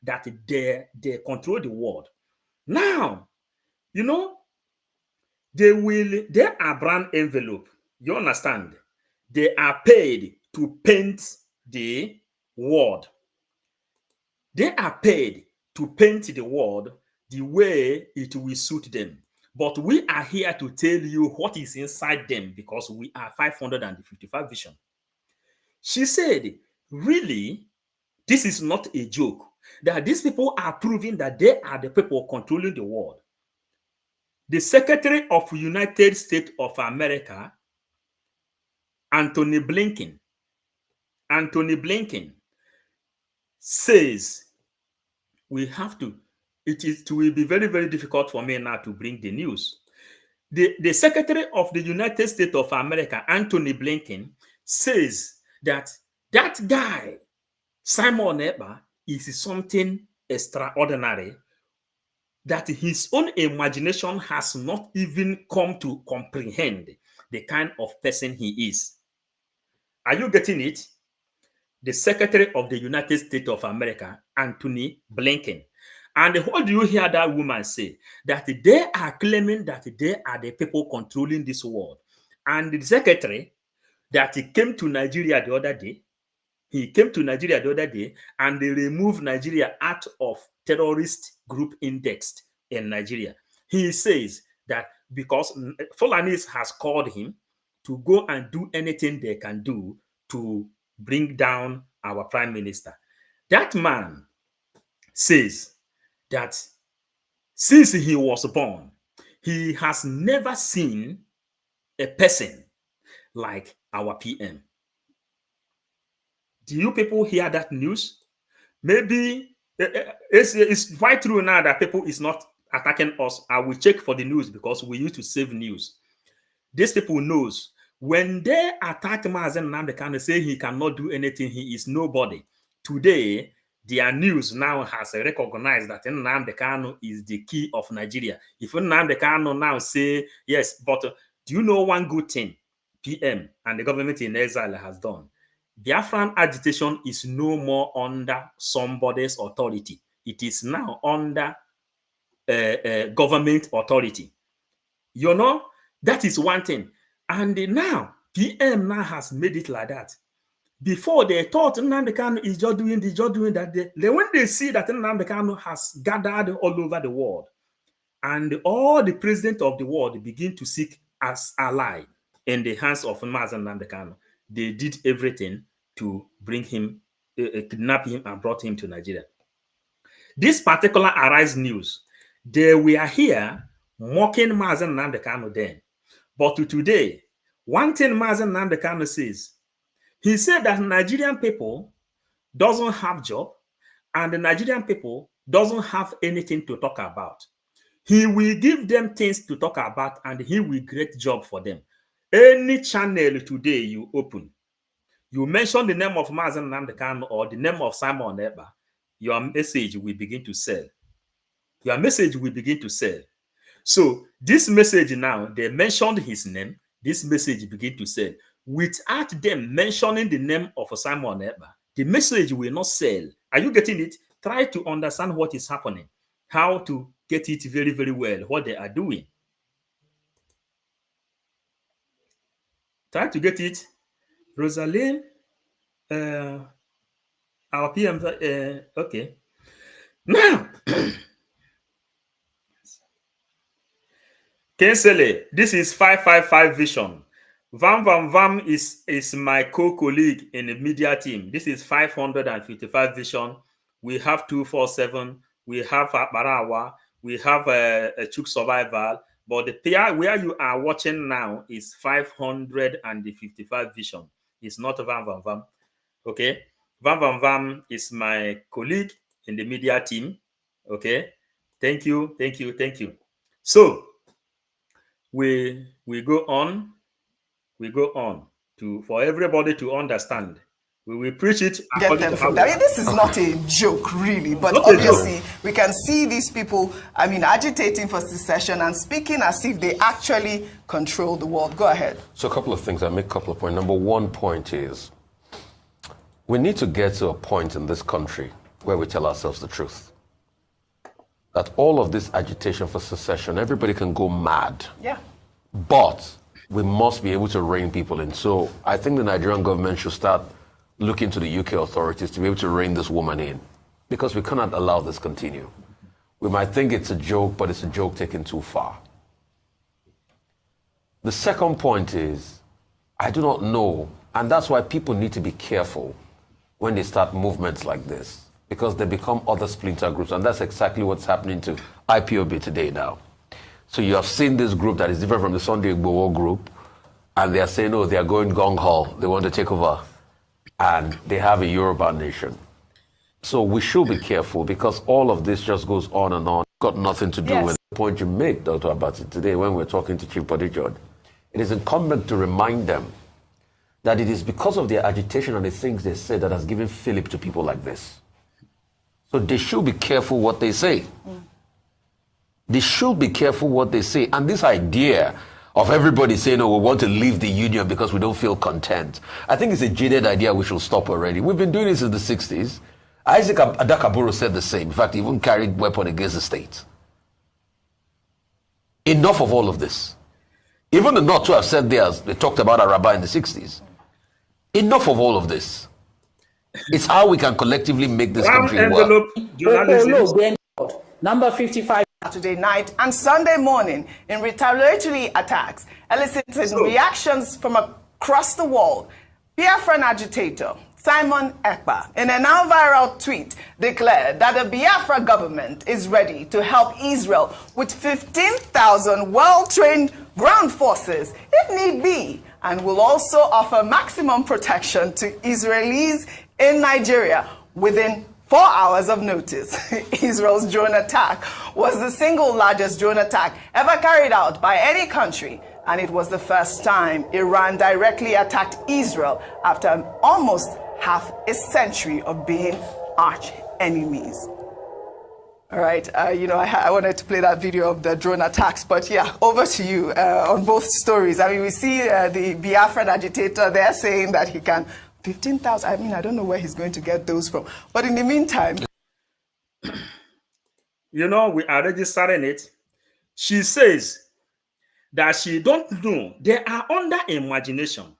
that they control the world. Now, they are brand envelope. You understand? They are paid to paint the world. They are paid to paint the world the way it will suit them. But we are here to tell you what is inside them because we are 555 vision. She said, really, this is not a joke. That these people are proving that they are the people controlling the world. The Secretary of the United States of America, Anthony Blinken, says it will be very, very difficult for me now to bring the news. The Secretary of the United States of America, Anthony Blinken, says that guy, Simon Ekpa, is something extraordinary that his own imagination has not even come to comprehend the kind of person he is. Are you getting it? The Secretary of the United States of America, Anthony Blinken. And what do you hear that woman say? That they are claiming that they are the people controlling this world. And the secretary that he came to Nigeria the other day, and they removed Nigeria out of terrorist group indexed in Nigeria. He says that because Fulanis has called him to go and do anything they can do to bring down our prime minister. That man says that since he was born, he has never seen a person like our PM. Do you people hear that news? Maybe it's quite true now that people is not attacking us. I will check for the news because we used to save news. These people knows when they attack Mazen Nnamdi Kanu, say he cannot do anything, he is nobody. Today, their news now has recognized that Nnamdi Kanu is the key of Nigeria. If Nnamdi Kanu now say, yes, but do you know one good thing? PM and the government in exile has done. Biafran agitation is no more under somebody's authority. It is now under government authority. You know, that is one thing. And now, PM now has made it like that. Before they thought Nnamdi Kanu is just doing this, just doing that. When they see that Nnamdi Kanu has gathered all over the world, and all the presidents of the world begin to seek as ally in the hands of Mazen Nnamdi Kanu, they did everything to bring him, kidnap him, and brought him to Nigeria. This particular Arise news, they were here mocking Mazen Nnamdi Kanu then. But today, one thing Mazen Nnamdi Kanu says, he said that Nigerian people doesn't have job, and the Nigerian people doesn't have anything to talk about. He will give them things to talk about, and he will create job for them. Any channel today you open, you mention the name of Mazen Nnamdi Kanu or the name of Simon Ekpa, your message will begin to sell. Your message will begin to sell. So this message now, they mentioned his name, this message begin to sell. Without them mentioning the name of Simon Ekpa, the message will not sell. Are you getting it? Try to understand what is happening, how to get it very, very well, what they are doing. Try to get it. Rosalind, our PM, okay. Now, Kensele, this is 555 Vision. Vam is my co-colleague in the media team. This is 555 Vision. We have 247. We have Barawa. We have a Chuk Survival. But the pair where you are watching now is 555 Vision. It's not Vam. Okay? Vam is my colleague in the media team. Okay? Thank you. So, we go on. We go on for everybody to understand. We will preach it. Get them from that. This is not a joke, really, but obviously we can see these people, agitating for secession and speaking as if they actually control the world. Go ahead. So a couple of things. I make a couple of points. Number one point is we need to get to a point in this country where we tell ourselves the truth. That all of this agitation for secession, everybody can go mad. Yeah. But we must be able to rein people in. So I think the Nigerian government should start looking to the UK authorities to be able to rein this woman in, because we cannot allow this continue. We might think it's a joke, but it's a joke taken too far. The second point is, I do not know, and that's why people need to be careful when they start movements like this, because they become other splinter groups, and that's exactly what's happening to IPOB today now. So you have seen this group that is different from the Sunday Igboho group, and they are saying, oh, they are going gong-ho, they want to take over, and they have a Yoruba nation. So we should be careful, because all of this just goes on and on. It's got nothing to do with the point you make, Dr. Abati, today when we're talking to Chief Bodyjord. It is incumbent to remind them that it is because of their agitation and the things they say that has given fillip to people like this. So they should be careful what they say. They should be careful what they say. And this idea of everybody saying, oh, we want to leave the union because we don't feel content, I think it's a jaded idea we should stop already. We've been doing this since the 60s. Isaac Adakaburu said the same. In fact, he even carried weapon against the state. Enough of all of this. Even the North who have said theirs, they talked about Araba in the 60s. Enough of all of this. It's how we can collectively make this country work. Number 55. Saturday night and Sunday morning in retaliatory attacks, eliciting reactions from across the world. Biafran agitator Simon Ekpa, in a now viral tweet, declared that the Biafra government is ready to help Israel with 15,000 well-trained ground forces, if need be, and will also offer maximum protection to Israelis in Nigeria within 4 hours of notice. Israel's drone attack was the single largest drone attack ever carried out by any country, and it was the first time Iran directly attacked Israel after almost half a century of being arch enemies. All right, I wanted to play that video of the drone attacks, but yeah, over to you on both stories. I mean, we see the Biafran agitator there saying that he can 15,000. I mean, I don't know where he's going to get those from. But in the meantime, we are registering it. She says that she don't know. They are under imagination.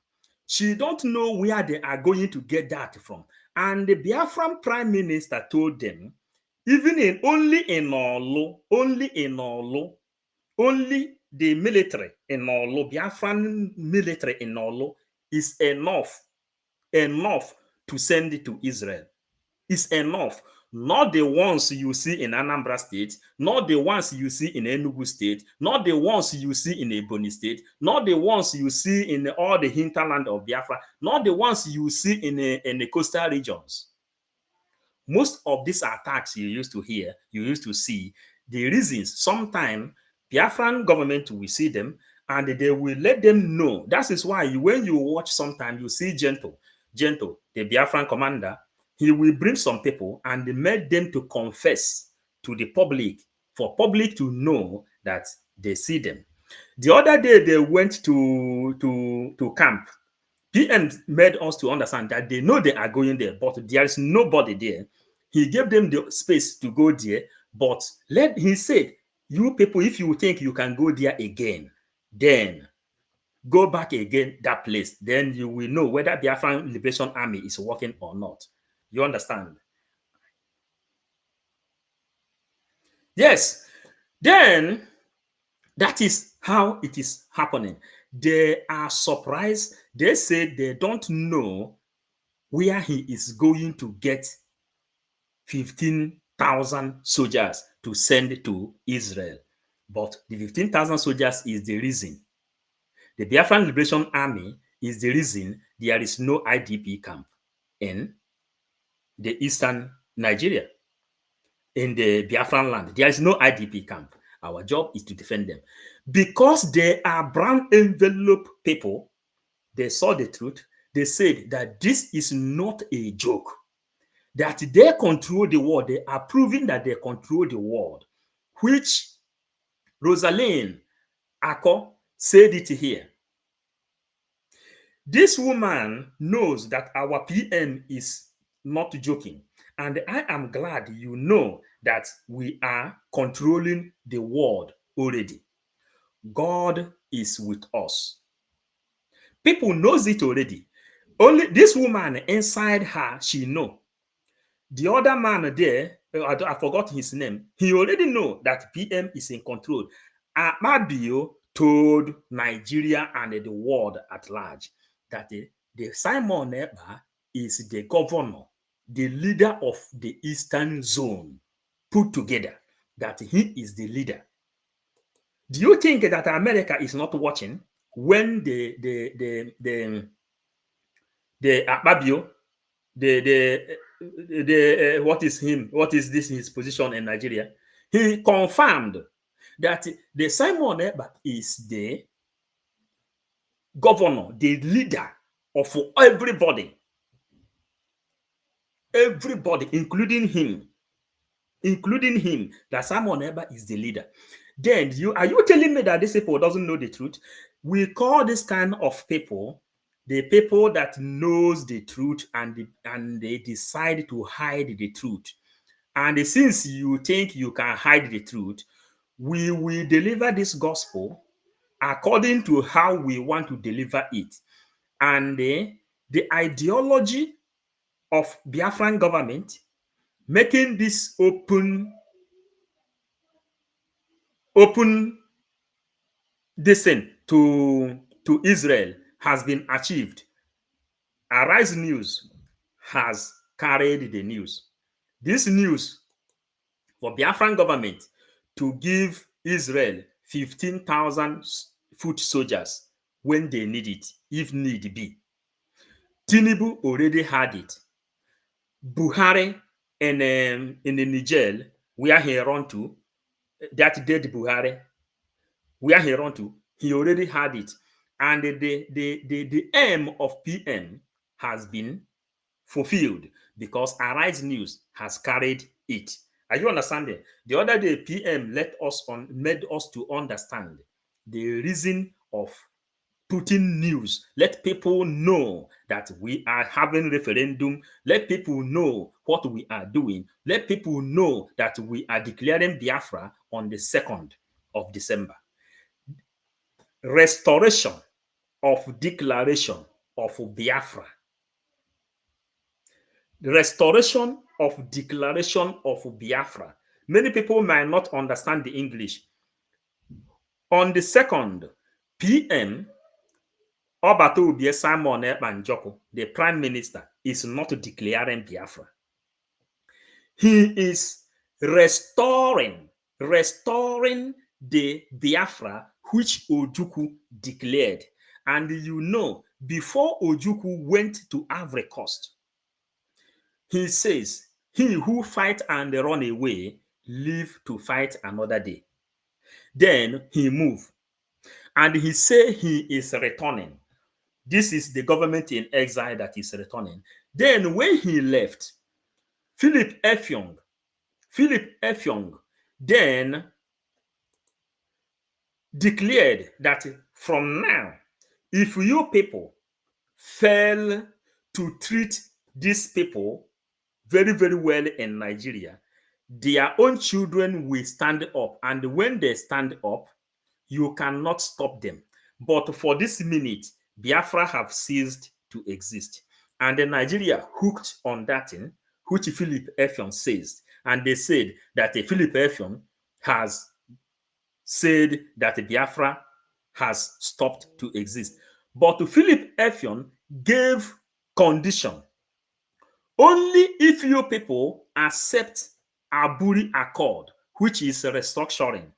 She don't know where they are going to get that from. And the Biafran prime minister told them, even only in Olu, only the military in Olu, Biafran military in Olu is enough to send it to Israel. Is enough. Not the ones you see in Anambra State, not the ones you see in Enugu State, not the ones you see in Ebonyi State, not the ones you see in all the hinterland of Biafra, not the ones you see in the coastal regions. Most of these attacks you used to hear, you used to see, the reasons, sometimes Biafran government will see them and they will let them know. That is why when you watch sometimes, you see Gentle, the Biafran commander, he will bring some people and make them to confess to the public, for public to know that they see them. The other day they went to camp. PM made us to understand that they know they are going there, but there is nobody there. He gave them the space to go there, but he said, you people, if you think you can go there again, then go back again that place. Then you will know whether Biafran Liberation Army is working or not. You understand? Yes. Then that is how it is happening. They are surprised. They say they don't know where he is going to get 15,000 soldiers to send to Israel. But the 15,000 soldiers is the reason. The Biafran Liberation Army is the reason there is no IDP camp in the eastern Nigeria. In the Biafran land, there is no IDP camp. Our job is to defend them. Because they are brown envelope people, they saw the truth. They said that this is not a joke. That they control the world. They are proving that they control the world. Which Rosalind Ako said it here. This woman knows that our PM is not joking. And I am glad you know that we are controlling the world already. God is with us. People knows it already. Only this woman inside her, she know. The other man there, I forgot his name. He already know that PM is in control. Amabio told Nigeria and the world at large that the Simon Ekpa is the governor, the leader of the Eastern Zone, put together, that he is the leader. Do you think that America is not watching when the Akpabio, what is this his position in Nigeria? He confirmed that the Simon Ekpa is the governor, the leader of everybody, including him, that Simon Ekpa is the leader. Then are you telling me that this people doesn't know the truth? We call this kind of people the people that knows the truth and they decide to hide the truth. And since you think you can hide the truth, we will deliver this gospel according to how we want to deliver it. And the ideology of Biafran government making this open descent to Israel has been achieved. Arise News has carried the news. This news for Biafran government to give Israel 15,000 foot soldiers when they need it, if need be. Tinubu already had it. Buhari in the Niger, where he run to, that dead Buhari, where he run to, he already had it. And the aim of PM has been fulfilled because Arise News has carried it. Are you understanding? The other day, PM made us to understand the reason of putting news. Let people know that we are having referendum. Let people know what we are doing. Let people know that we are declaring Biafra on the 2nd of December. Restoration of declaration of Biafra. The restoration of declaration of Biafra. Many people might not understand the English. On the 2nd, PM Obata Simon Ekpa, the Prime Minister, is not declaring Biafra. He is restoring the Biafra which Ojukwu declared. And you know, before Ojukwu went to Ivory Coast, he says, he who fight and run away, live to fight another day. Then he moved. And he said he is returning. This is the government in exile that is returning. Then when he left, Philip Effiong then declared that from now, if you people fail to treat these people very, very well in Nigeria, their own children will stand up. And when they stand up, you cannot stop them. But for this minute, Biafra have ceased to exist. And the Nigeria hooked on that thing, which Philip Effiong says. And they said that Philip Effiong has said that Biafra has stopped to exist. But Philip Effiong gave condition. Only if you people accept Aburi Accord, which is restructuring,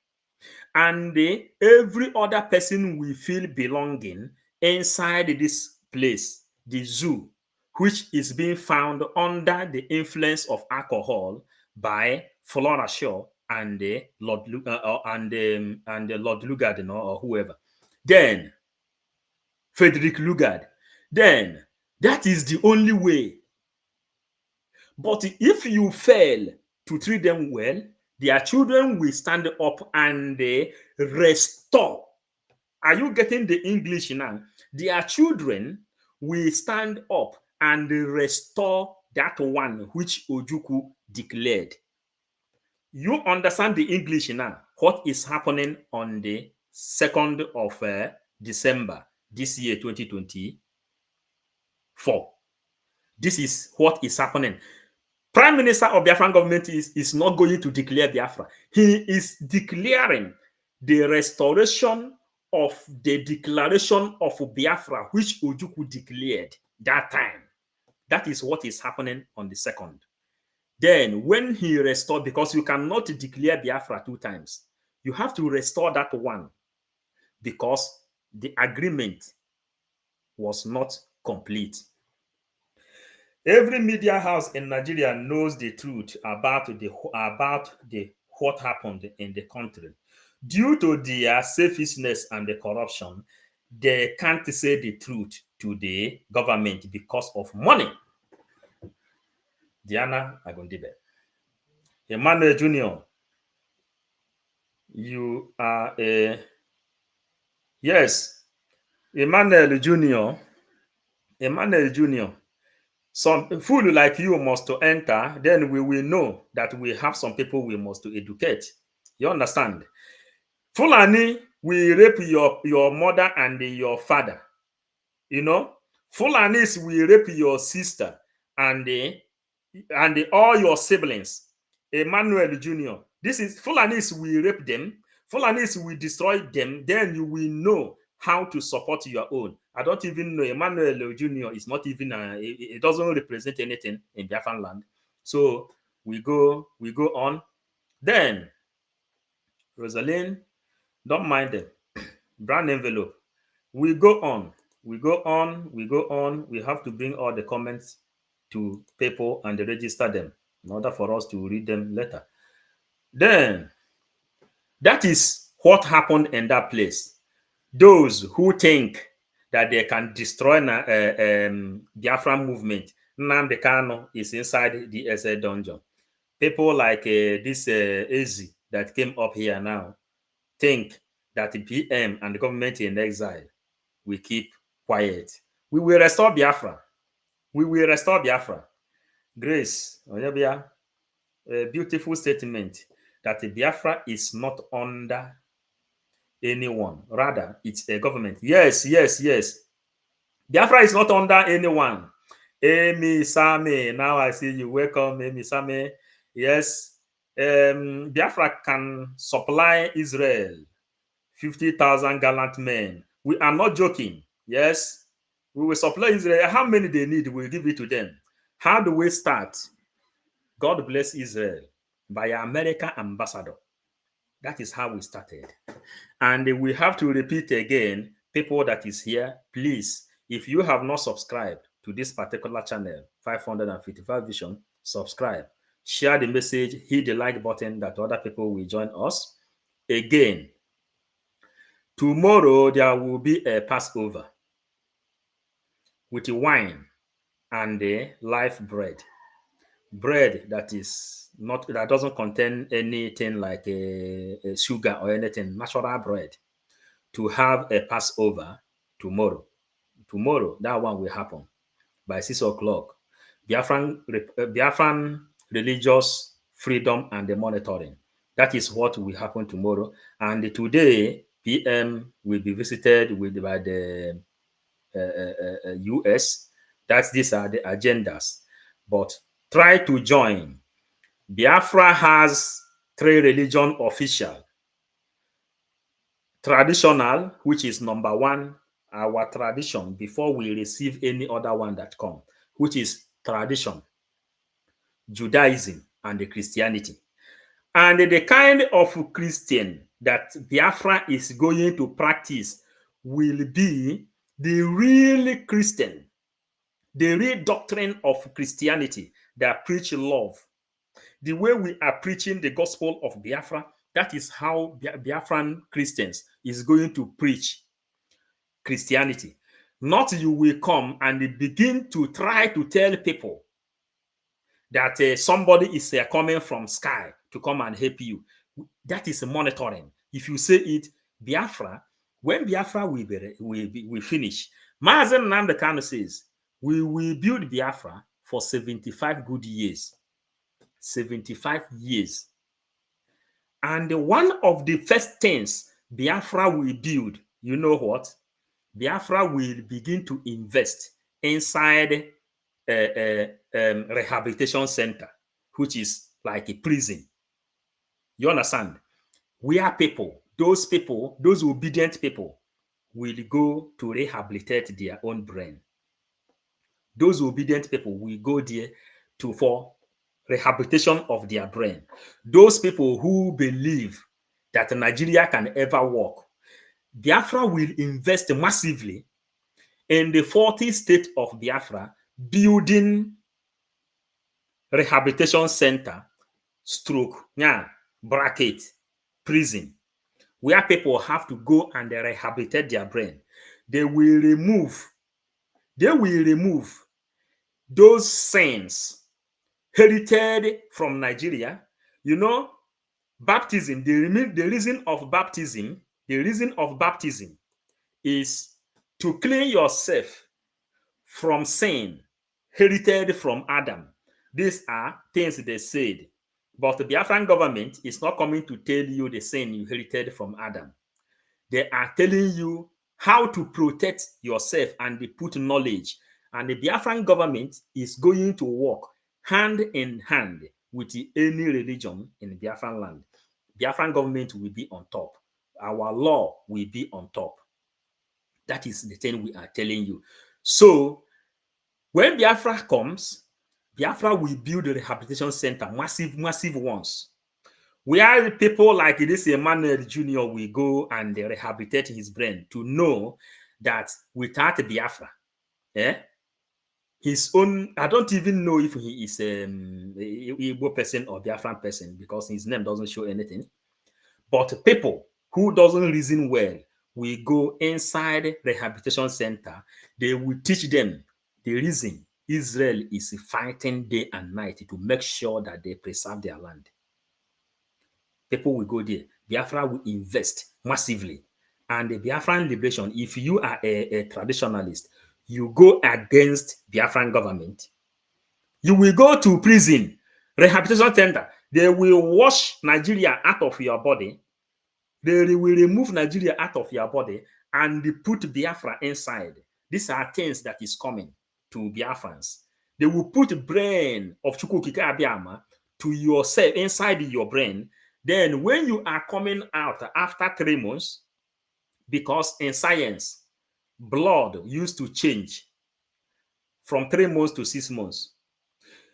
and every other person will feel belonging inside this place, the zoo, which is being found under the influence of alcohol by Flora Shaw and Lord Lugard, or whoever. Then Frederick Lugard. Then that is the only way. But if you fail to treat them well, their children will stand up and restore. Are you getting the English now? Their children will stand up and restore that one which Ojukwu declared. You understand the English now? What is happening on the 2nd of December this year, 2024? This is what is happening. Prime Minister of Biafran government is not going to declare Biafra. He is declaring the restoration of the declaration of Biafra, which Ojukwu declared that time. That is what is happening on the 2nd. Then when he restored, because you cannot declare Biafra 2 times, you have to restore that one because the agreement was not complete. Every media house in Nigeria knows the truth about what happened in the country. Due to their selfishness and the corruption, they can't say the truth to the government because of money. Diana Agundibe. Emmanuel Jr., you are a... Yes, Emmanuel Jr., some fool like you must to enter, then we will know that we have some people we must to educate. You understand? Fulani will rape your mother and your father. You know? Fulanis will rape your sister and all your siblings. Emmanuel Jr. This is Fulanis will rape them. Fulanis will destroy them. Then you will know how to support your own. I don't even know. Emmanuel Jr. is not even, it doesn't represent anything in Biafran land. So we go on. Then, Rosalind, don't mind them. Brand envelope. We go on. We have to bring all the comments to people and register them in order for us to read them later. Then, that is what happened in that place. Those who think that they can destroy Biafran movement, Nnamdi Kanu is inside the SA dungeon. People like this AZ that came up here now think that the PM and the government in exile will keep quiet. We will restore Biafra. We will restore Biafra. Grace, a beautiful statement that the Biafra is not under anyone. Rather, it's a government. Yes, yes, yes. Biafra is not under anyone. Amy Same, now I see you. Welcome, Amy Same. Yes, Biafra can supply Israel 50,000 gallant men. We are not joking. Yes, we will supply Israel. How many they need, we'll give it to them. How do we start? God bless Israel by American ambassador. That is how we started. And we have to repeat again, people that is here, please, if you have not subscribed to this particular channel, 555 Vision, subscribe. Share the message, hit the like button that other people will join us. Again, tomorrow there will be a Passover with wine and a live bread. Bread that is not, that doesn't contain anything like a sugar or anything, natural bread, to have a Passover tomorrow. Tomorrow, that one will happen by 6 o'clock. Biafran religious freedom and the monitoring. That is what will happen tomorrow. And today, PM will be visited by the US. These are the agendas. But try to join. Biafra has 3 religion official. Traditional, which is number 1, our tradition, before we receive any other one that come, which is tradition, Judaism, and the Christianity. And the kind of Christian that Biafra is going to practice will be the real Christian, the real doctrine of Christianity that preach love. The way we are preaching the gospel of Biafra, that is how Biafran Christians is going to preach Christianity. Not you will come and begin to try to tell people that somebody is coming from sky to come and help you. That is monitoring. If you say it, Biafra, when Biafra will finish, Mazen Nnamdi Kanu says, we will build Biafra for 75 good years. 75 years. And one of the first things Biafra will build, you know what? Biafra will begin to invest inside a rehabilitation center, which is like a prison. You understand? Where people, those obedient people, will go to rehabilitate their own brain. Those obedient people will go there for rehabilitation of their brain. Those people who believe that Nigeria can ever work, Biafra will invest massively in the 40 state of Biafra, building rehabilitation center, bracket, prison, where people have to go and rehabilitate their brain. They will remove those sins herited from Nigeria. You know, baptism, the reason of baptism is to clean yourself from sin herited from Adam. These are things they said. But the Biafran government is not coming to tell you the sin you inherited from Adam. They are telling you how to protect yourself and they put knowledge. And the Biafran government is going to work hand in hand with any religion in Biafran land. Biafran government will be on top. Our law will be on top. That is the thing we are telling you. So when Biafra comes, Biafra will build a rehabilitation center, massive ones, where people like this Emmanuel Jr. will go and rehabilitate his brain to know that without Biafra, his own, I don't even know if he is a Igbo person or Biafran person because his name doesn't show anything. But people who doesn't reason well will go inside rehabilitation center. They will teach them the reason Israel is fighting day and night to make sure that they preserve their land. People will go there. Biafra will invest massively. And the Biafran liberation, if you are a traditionalist, you go against Biafran government, you will go to prison, rehabilitation center. They will wash Nigeria out of your body. They will remove Nigeria out of your body and put Biafra inside. These are things that is coming to Biafrans. They will put brain of Chukwukike Abiyama to yourself inside your brain. Then when you are coming out after 3 months, because in science, blood used to change from 3 months to 6 months.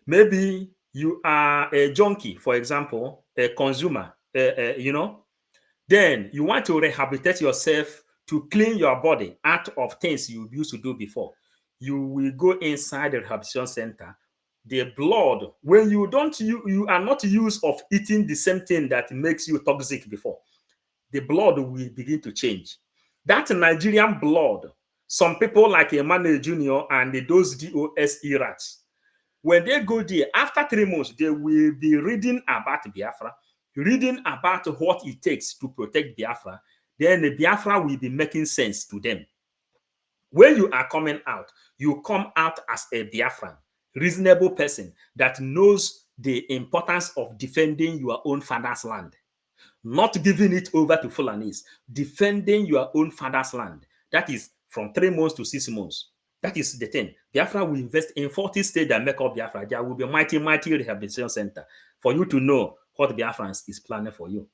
Maybe you are a junkie, for example, a consumer, then you want to rehabilitate yourself to clean your body out of things you used to do before. You will go inside the rehabilitation center. The blood, when you are not used of eating the same thing that makes you toxic before, the blood will begin to change. That Nigerian blood, some people like Emmanuel Jr. and those DOS rats, when they go there, after 3 months, they will be reading about Biafra, reading about what it takes to protect Biafra. Then the Biafra will be making sense to them. When you are coming out, you come out as a Biafran, reasonable person that knows the importance of defending your own father's land, not giving it over to Fulanis, defending your own father's land. That is from 3 months to 6 months. That is the thing. Biafra will invest in 40 states that make up Biafra. There will be a mighty rehabilitation center for you to know what Biafrans is planning for you.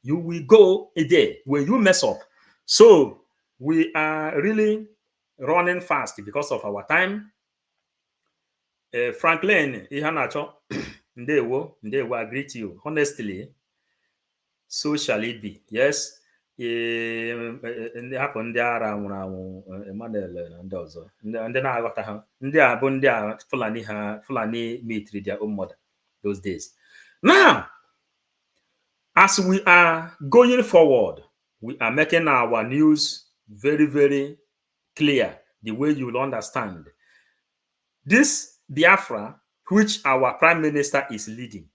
You will go a day where you mess up. So we are really running fast because of our time. Franklin, Ihanacho, Ndewo, I greet you. Honestly, so shall it be. Yes. Ndị hapụ ndị ara nwụrụ anwụ, Emmanuel na ndị ọzọ, ndị na-aghọta ha, ndị a bụ ndị a Fulani mitri their own mother those days. Now, as we are going forward, we are making our news very, very clear, the way you will understand. This Biafra, which our Prime Minister is leading,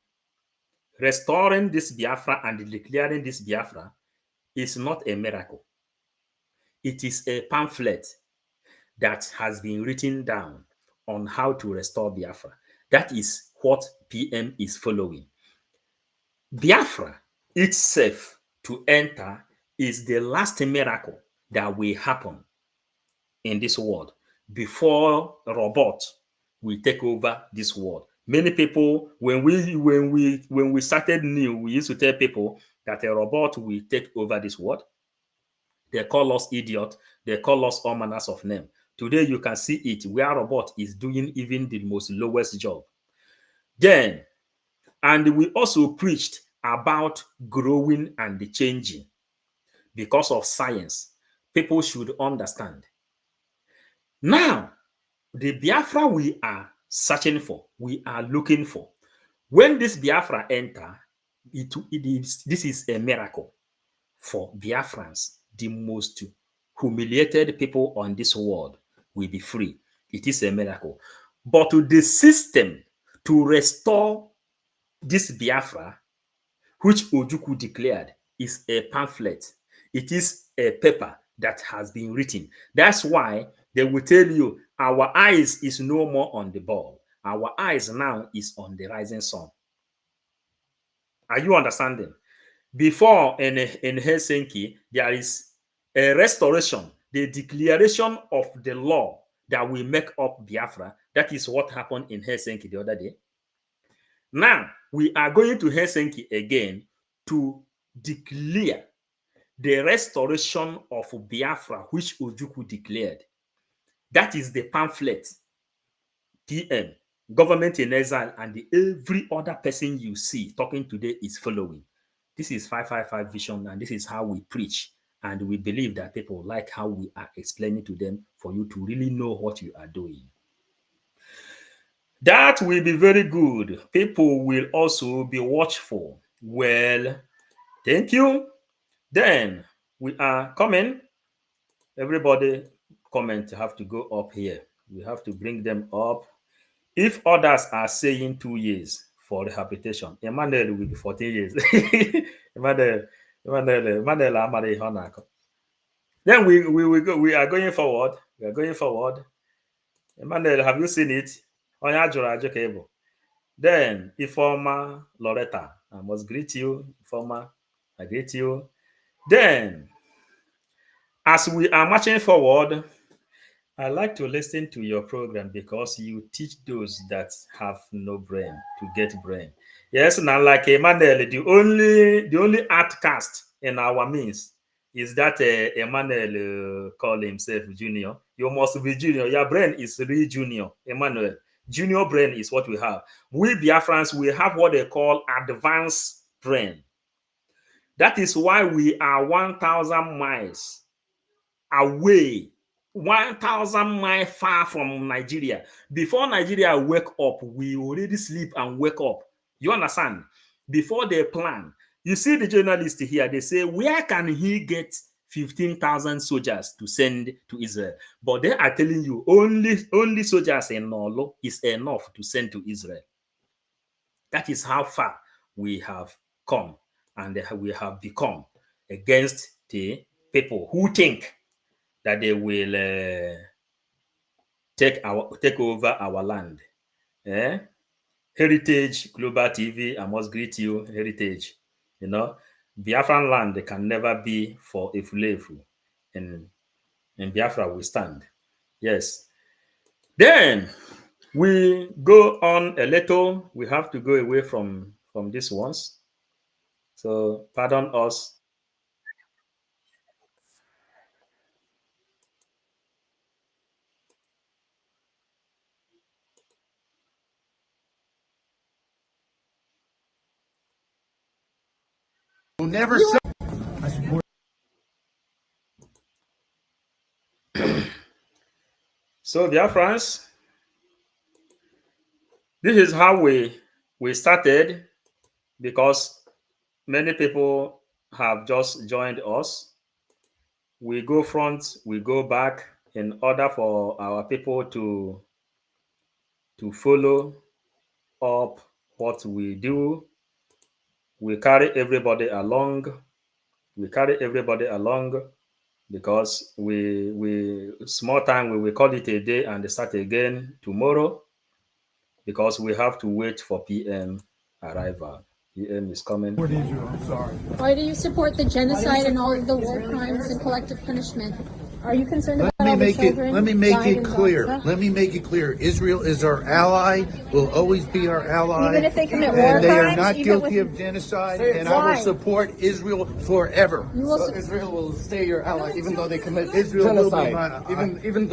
restoring this Biafra and declaring this Biafra, is not a miracle. It is a pamphlet that has been written down on how to restore Biafra. That is what PM is following. Biafra itself to enter is the last miracle that will happen in this world before a robot will take over this world. Many people, when we started new, we used to tell people that a robot will take over this world. They call us idiot. They call us all manners of name. Today, you can see it where a robot is doing even the most lowest job. Then, and we also preached about growing and changing because of science. People should understand. Now, the Biafra we are searching for, we are looking for. When this Biafra enter, this is a miracle for Biafrans. The most humiliated people on this world will be free. It is a miracle. But the system to restore this Biafra, which Ojukwu declared, is a pamphlet. It is a paper that has been written. That's why they will tell you our eyes is no more on the ball. Our eyes now is on the rising sun. Are you understanding? Before in Helsinki, there is a restoration, the declaration of the law that will make up Biafra. That is what happened in Helsinki the other day. Now, we are going to Helsinki again to declare the restoration of Biafra, which Ojukwu declared. That is the pamphlet, PM, government in exile, and every other person you see talking today is following. This is 555 vision, and this is how we preach. And we believe that people like how we are explaining to them for you to really know what you are doing. That will be very good. People will also be watchful. Well, thank you. Then we are coming. Everybody comment have to go up here. We have to bring them up. If others are saying 2 years for rehabilitation, Emmanuel will be 14 years. Emmanuel amara ihe ọ na-akọ. Then we go. We are going forward. We are going forward. Emmanuel, have you seen it? Onye ajụrụ ajụ ka ị bụ. Then Ifeoma Loretta, I must greet you. Ifeoma, I greet you. Then, as we are marching forward, I like to listen to your program because you teach those that have no brain to get brain. Yes, now like Emmanuel, the only outcast in our means is that Emmanuel call himself junior. You must be junior. Your brain is really junior, Emmanuel. Junior brain is what we have. We Biafrans, we have what they call advanced brain. That is why we are 1,000 miles away, 1,000 miles far from Nigeria. Before Nigeria wake up, we already sleep and wake up. You understand? Before they plan. You see the journalist here, they say, where can he get 15,000 soldiers to send to Israel? But they are telling you, only soldiers in Nolo is enough to send to Israel. That is how far we have come and we have become against the people who think that they will take over our land. Heritage Global TV, I must greet you, Heritage. You know, Biafran land can never be for Efulefu. In Biafra we stand. Yes. Then we go on a little. We have to go away from these ones. So pardon us. We'll never sell. So Biafrans, this is how we started, because many people have just joined us. We go front, we go back in order for our people to follow up what we do. We carry everybody along. We carry everybody along because we small time we will call it a day and start again tomorrow, because we have to wait for PM arrival. PM is coming. Why do you support the genocide and all of the war crimes and collective punishment? Are you concerned about all the children? Let me make it clear. Let me make it clear. Israel is our ally, will always be our ally. Even if they commit war crimes? And they are not guilty of genocide, and I will support Israel forever. Israel will stay your ally, even though they commit Israel genocide. Even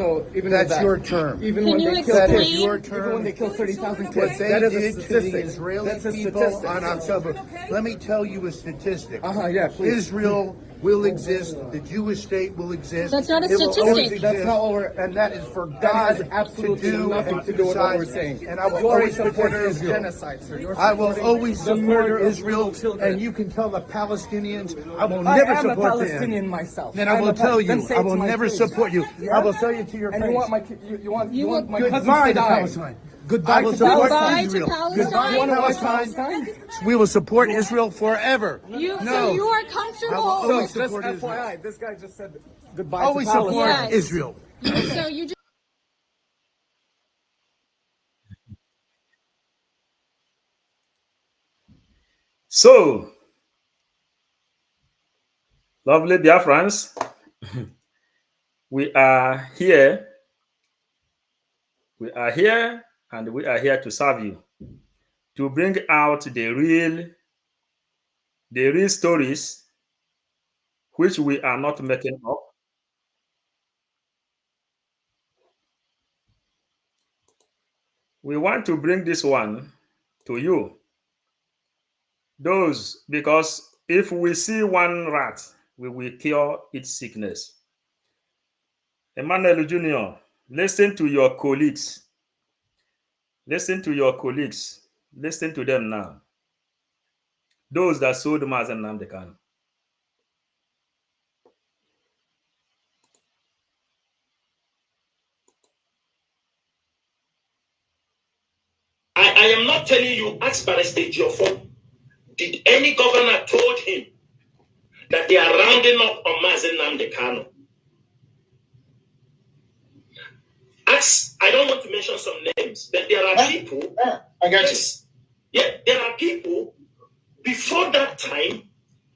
that's your term. Even Can when you they explain? kill, That is your term. even when they kill 30,000 kids. What That they is a did to the statistic. Israeli That's a people statistic. on October. Let me tell you a statistic. Yeah, please. Israel will exist. The Jewish state will exist. That's not a It will statistic. always exist. That's not what we're. And that is for That has God absolutely to do nothing and to do with what we're decide. saying. And I will You are always support supporter of Israel. genocide, sir. You're I will supporting always the support murder of Israel, little children. and you can tell the Palestinians I will I never am a support Palestinian them. myself. Then I will tell you, Then say I it to will my never face. support you. Yeah? I will tell you to your And face. you want my you want my cousins Goodbye to to die. Palestine. Goodbye I will to support Goodbye Israel. to Palestine. Goodbye You to want to watch Palestine. Palestine? We will support Israel forever. So No. you are I will comfortable. always So just support Israel. FYI, this guy just said goodbye Always to support Palestine. Yes. Israel. So you just So, lovely Biafrans, we are here. We are here, and we are here to serve you, to bring out the real stories which we are not making up. We want to bring this one to you. Those, because if we see one rat, we will cure its sickness. Emmanuel Jr., listen to your colleagues. Listen to your colleagues. Listen to them now. Those that sold Mazen Namdekan. am not telling you, ask Barrister Geopolitics. Did any governor told him that they are rounding up on Mazen Namdekano? I don't want to mention some names, but there are people. I got yes, you. Yeah, there are people before that time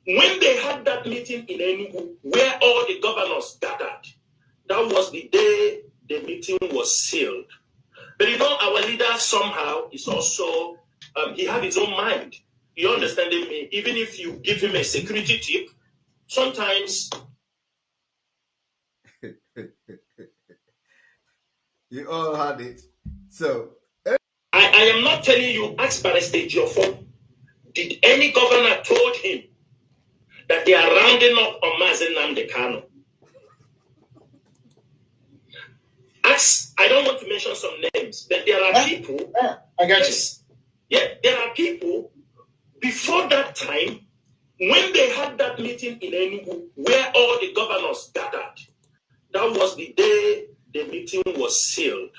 when they had that meeting in Enugu where all the governors gathered. That was the day the meeting was sealed. But you know, our leader somehow is also he had his own mind. You understand me? Even if you give him a security tip, sometimes. You all had it. So I am not telling you, ask Barrister Geopolitics. Did any governor told him that they are rounding up on Mazen Namdekano? I don't want to mention some names, but there are people. I got yes, you. Yeah, there are people before that time when they had that meeting in Enugu where all the governors gathered. That was the day the meeting was sealed.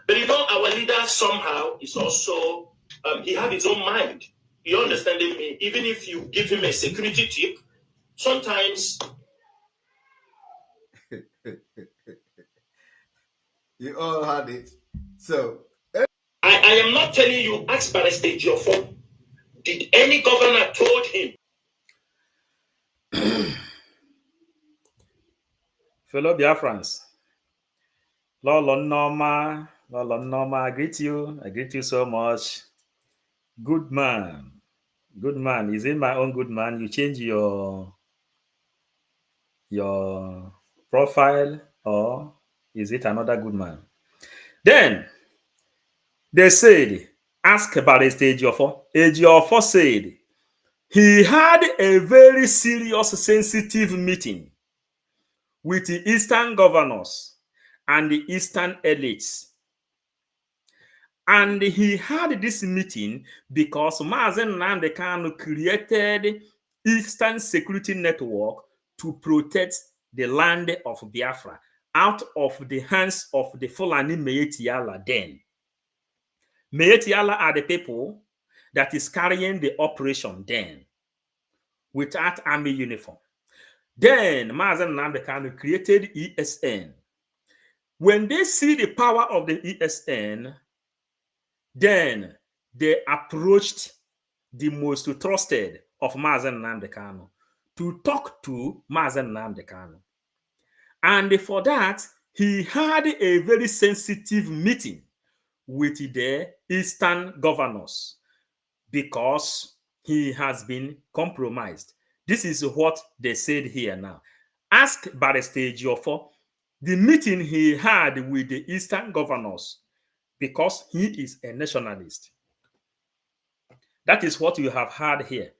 But you know, our leader somehow is also, he had his own mind. You understand me? Even if you give him a security tip, sometimes. You all had it. So I am not telling you, ask Barrister Geopolitics. Did any governor told him? Fellow Biafrans, Lolo Noma, I greet you. I greet you so much. Good man. Good man. Is it my own good man? You change your profile, or is it another good man? Then they said, ask about Ejiofor. Ejiofor said he had a very serious, sensitive meeting with the Eastern governors and the Eastern elites. And he had this meeting because Mazen Namdekano created Eastern Security Network to protect the land of Biafra out of the hands of the Fulani Meetiala then. Meetiala are the people that is carrying the operation then without army uniform. Then Mazen Namdekano created ESN. When they see the power of the ESN, then they approached the most trusted of Mazen Namdekano to talk to Mazen Namdekano. And for that, he had a very sensitive meeting with the Eastern governors because he has been compromised. This is what they said here now. Ask Barrister Ejiofor the meeting he had with the Eastern governors because he is a nationalist. That is what you have heard here.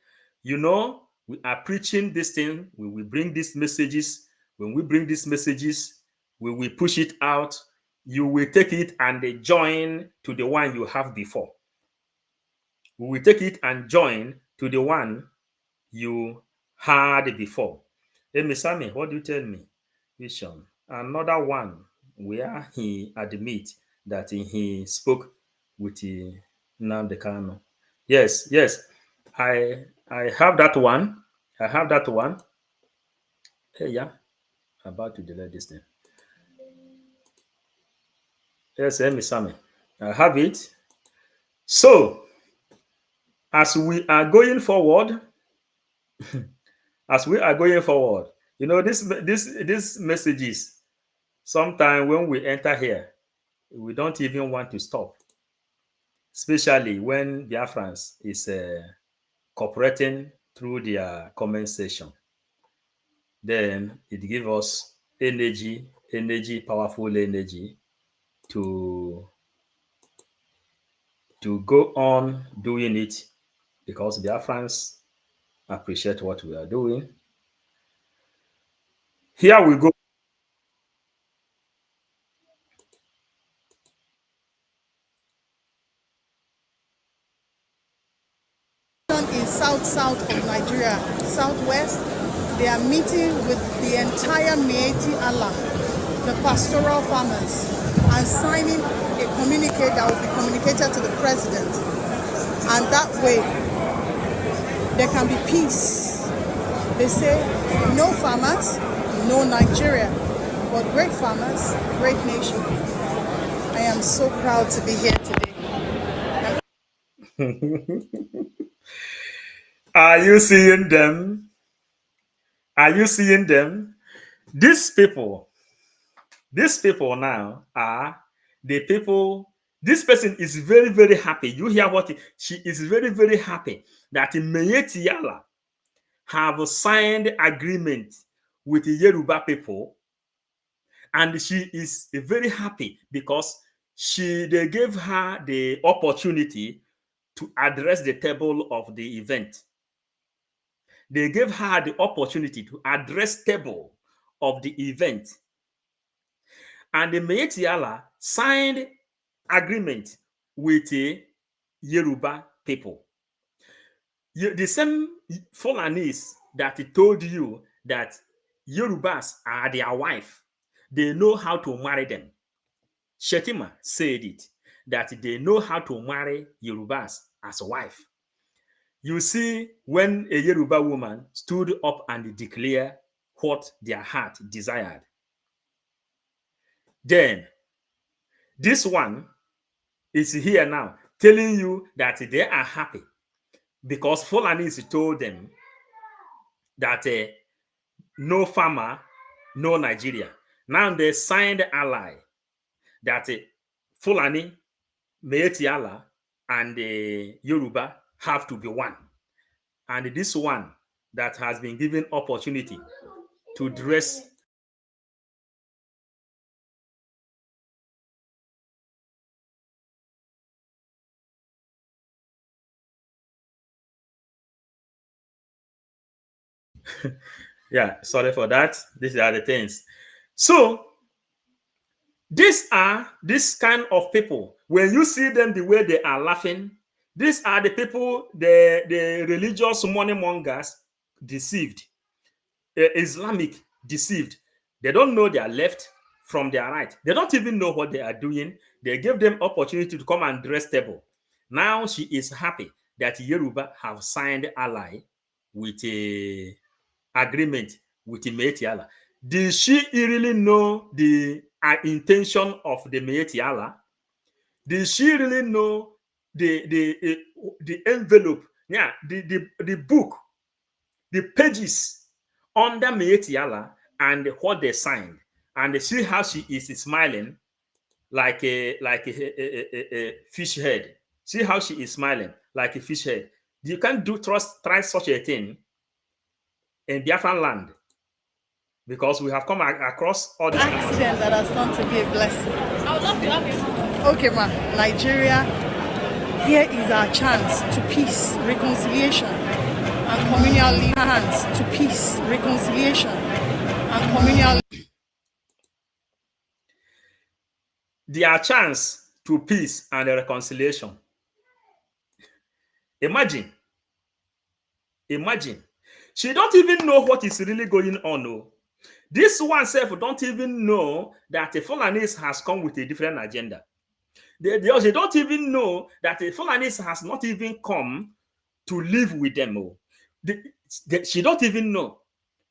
You know, we are preaching this thing. We will bring these messages. When we bring these messages, we will push it out. You will take it and join to the one you have before. We will take it and join to the one you had before. Hey, Miss Sammy, what do you tell me? Vision. Another one where he admits that he spoke with Namdekano. Yes, I have that one. I have that one. Hey, yeah, about to delete this thing. Yes, Miss Sammy, I have it. So, as we are going forward, you know, this messages. Sometimes when we enter here, we don't even want to stop, especially when Biafrans is cooperating through their comment section. Then it gives us energy, powerful energy to go on doing it because Biafrans appreciate what we are doing. Here we go. In south of Nigeria, southwest, they are meeting with the entire Meeti Allah the pastoral farmers and signing a communique that will be communicated to the president. And that way, there can be peace. They say, no farmers, no Nigeria, but great farmers, great nation. I am so proud to be here today. Are you seeing them? Are you seeing them? These people now are the people. This person is very, very happy. You hear what she is very, very happy that Meyeti Yala have signed agreement with the Yoruba people, and she is very happy because they gave her the opportunity to address the table of the event. They gave her the opportunity to address table of the event. And the Meyeti Yala signed agreement with the Yoruba people. The same Fulanese that told you that Yorubas are their wife, they know how to marry them. Shetima said it, that they know how to marry Yorubas as a wife. You see, when a Yoruba woman stood up and declared what their heart desired, then this one is here now telling you that they are happy because Fulanese told them that no farmer, no Nigeria. Now they signed ally that Fulani, Meyeti Yala, and Yoruba have to be one. And this one that has been given opportunity to dress yeah, sorry for that. These are the things. So these are this kind of people. When you see them the way they are laughing, these are the people, the religious money mongers deceived, Islamic deceived. They don't know their left from their right. They don't even know what they are doing. They gave them opportunity to come and dress table. Now she is happy that Yoruba have signed ally with a agreement with the Meyeti Yala. Did she really know the intention of the Meyeti Yala? Did she really know the envelope? Yeah, the book, the pages under Meyeti Yala and what they signed, and see how she is smiling like a fish head. See how she is smiling like a fish head. You can't try such a thing in Biafran land, because we have come across all this accident that has turned to be a blessing. I would love to have you. Okay, ma. Nigeria, here is our chance to peace, reconciliation, and communal hands to peace, reconciliation, and communal. Their chance to peace and reconciliation. Imagine. She don't even know what is really going on. No. This one self don't even know that the Fulanese has come with a different agenda. They don't even know that the Fulanese has not even come to live with them. Oh. She don't even know.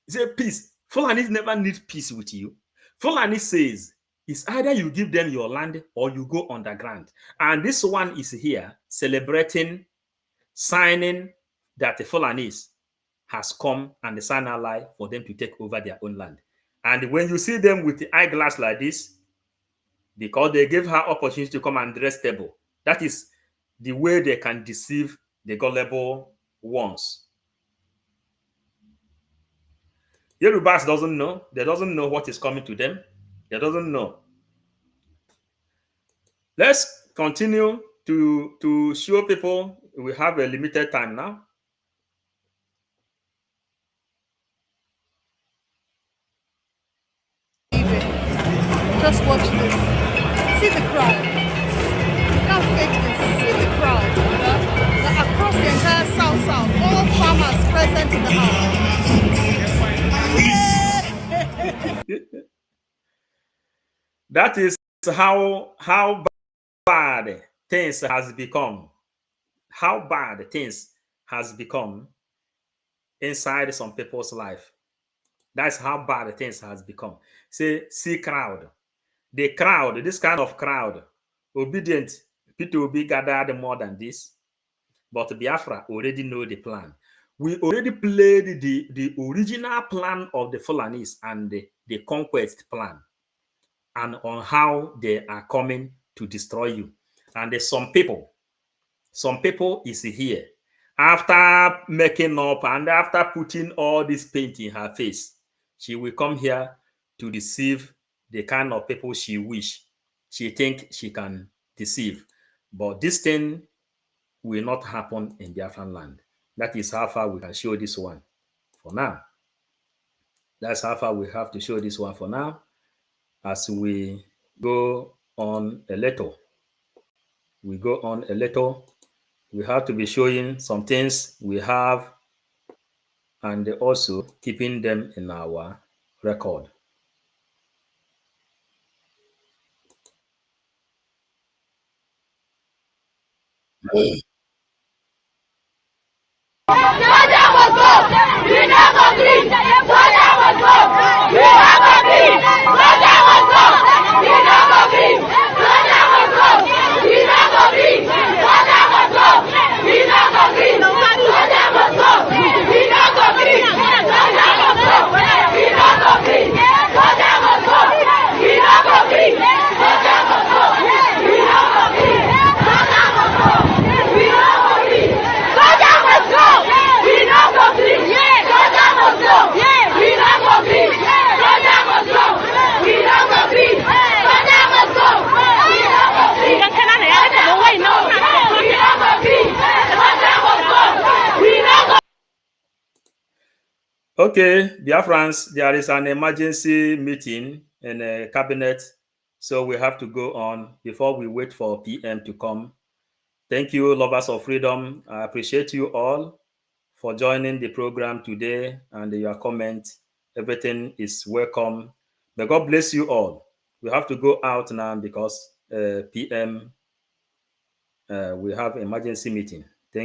Say peace. Fulanese never need peace with you. Fulani says it's either you give them your land or you go underground. And this one is here celebrating, signing that the Fulanese has come and sign ally for them to take over their own land. And when you see them with the eyeglass like this, because they gave her opportunity to come and dress table, that is the way they can deceive the gullible ones. Yorubas doesn't know. They doesn't know what is coming to them. They doesn't know. Let's continue to show people. We have a limited time now. Just watch this. See the crowd. You can't fake this. See the crowd. Across the entire South, all farmers present in the house. That is how bad things has become. How bad things has become inside some people's life. That's how bad things has become. See crowd. The crowd, this kind of crowd, obedient, Peter will be gathered more than this. But Biafra already know the plan. We already played the original plan of the Fulanis and the conquest plan, and on how they are coming to destroy you. And some people is here. After making up and after putting all this paint in her face, she will come here to deceive the kind of people she wish. She think she can deceive. But this thing will not happen in Biafran land. That is how far we can show this one for now. That's how far we have to show this one for now. As we go on a little, we have to be showing some things we have and also keeping them in our record. Okay, Biafrans, there is an emergency meeting in a cabinet, so we have to go on before we wait for PM to come. Thank you, lovers of freedom. I appreciate you all for joining the program today and your comments. Everything is welcome. May God bless you all. We have to go out now because PM, we have emergency meeting.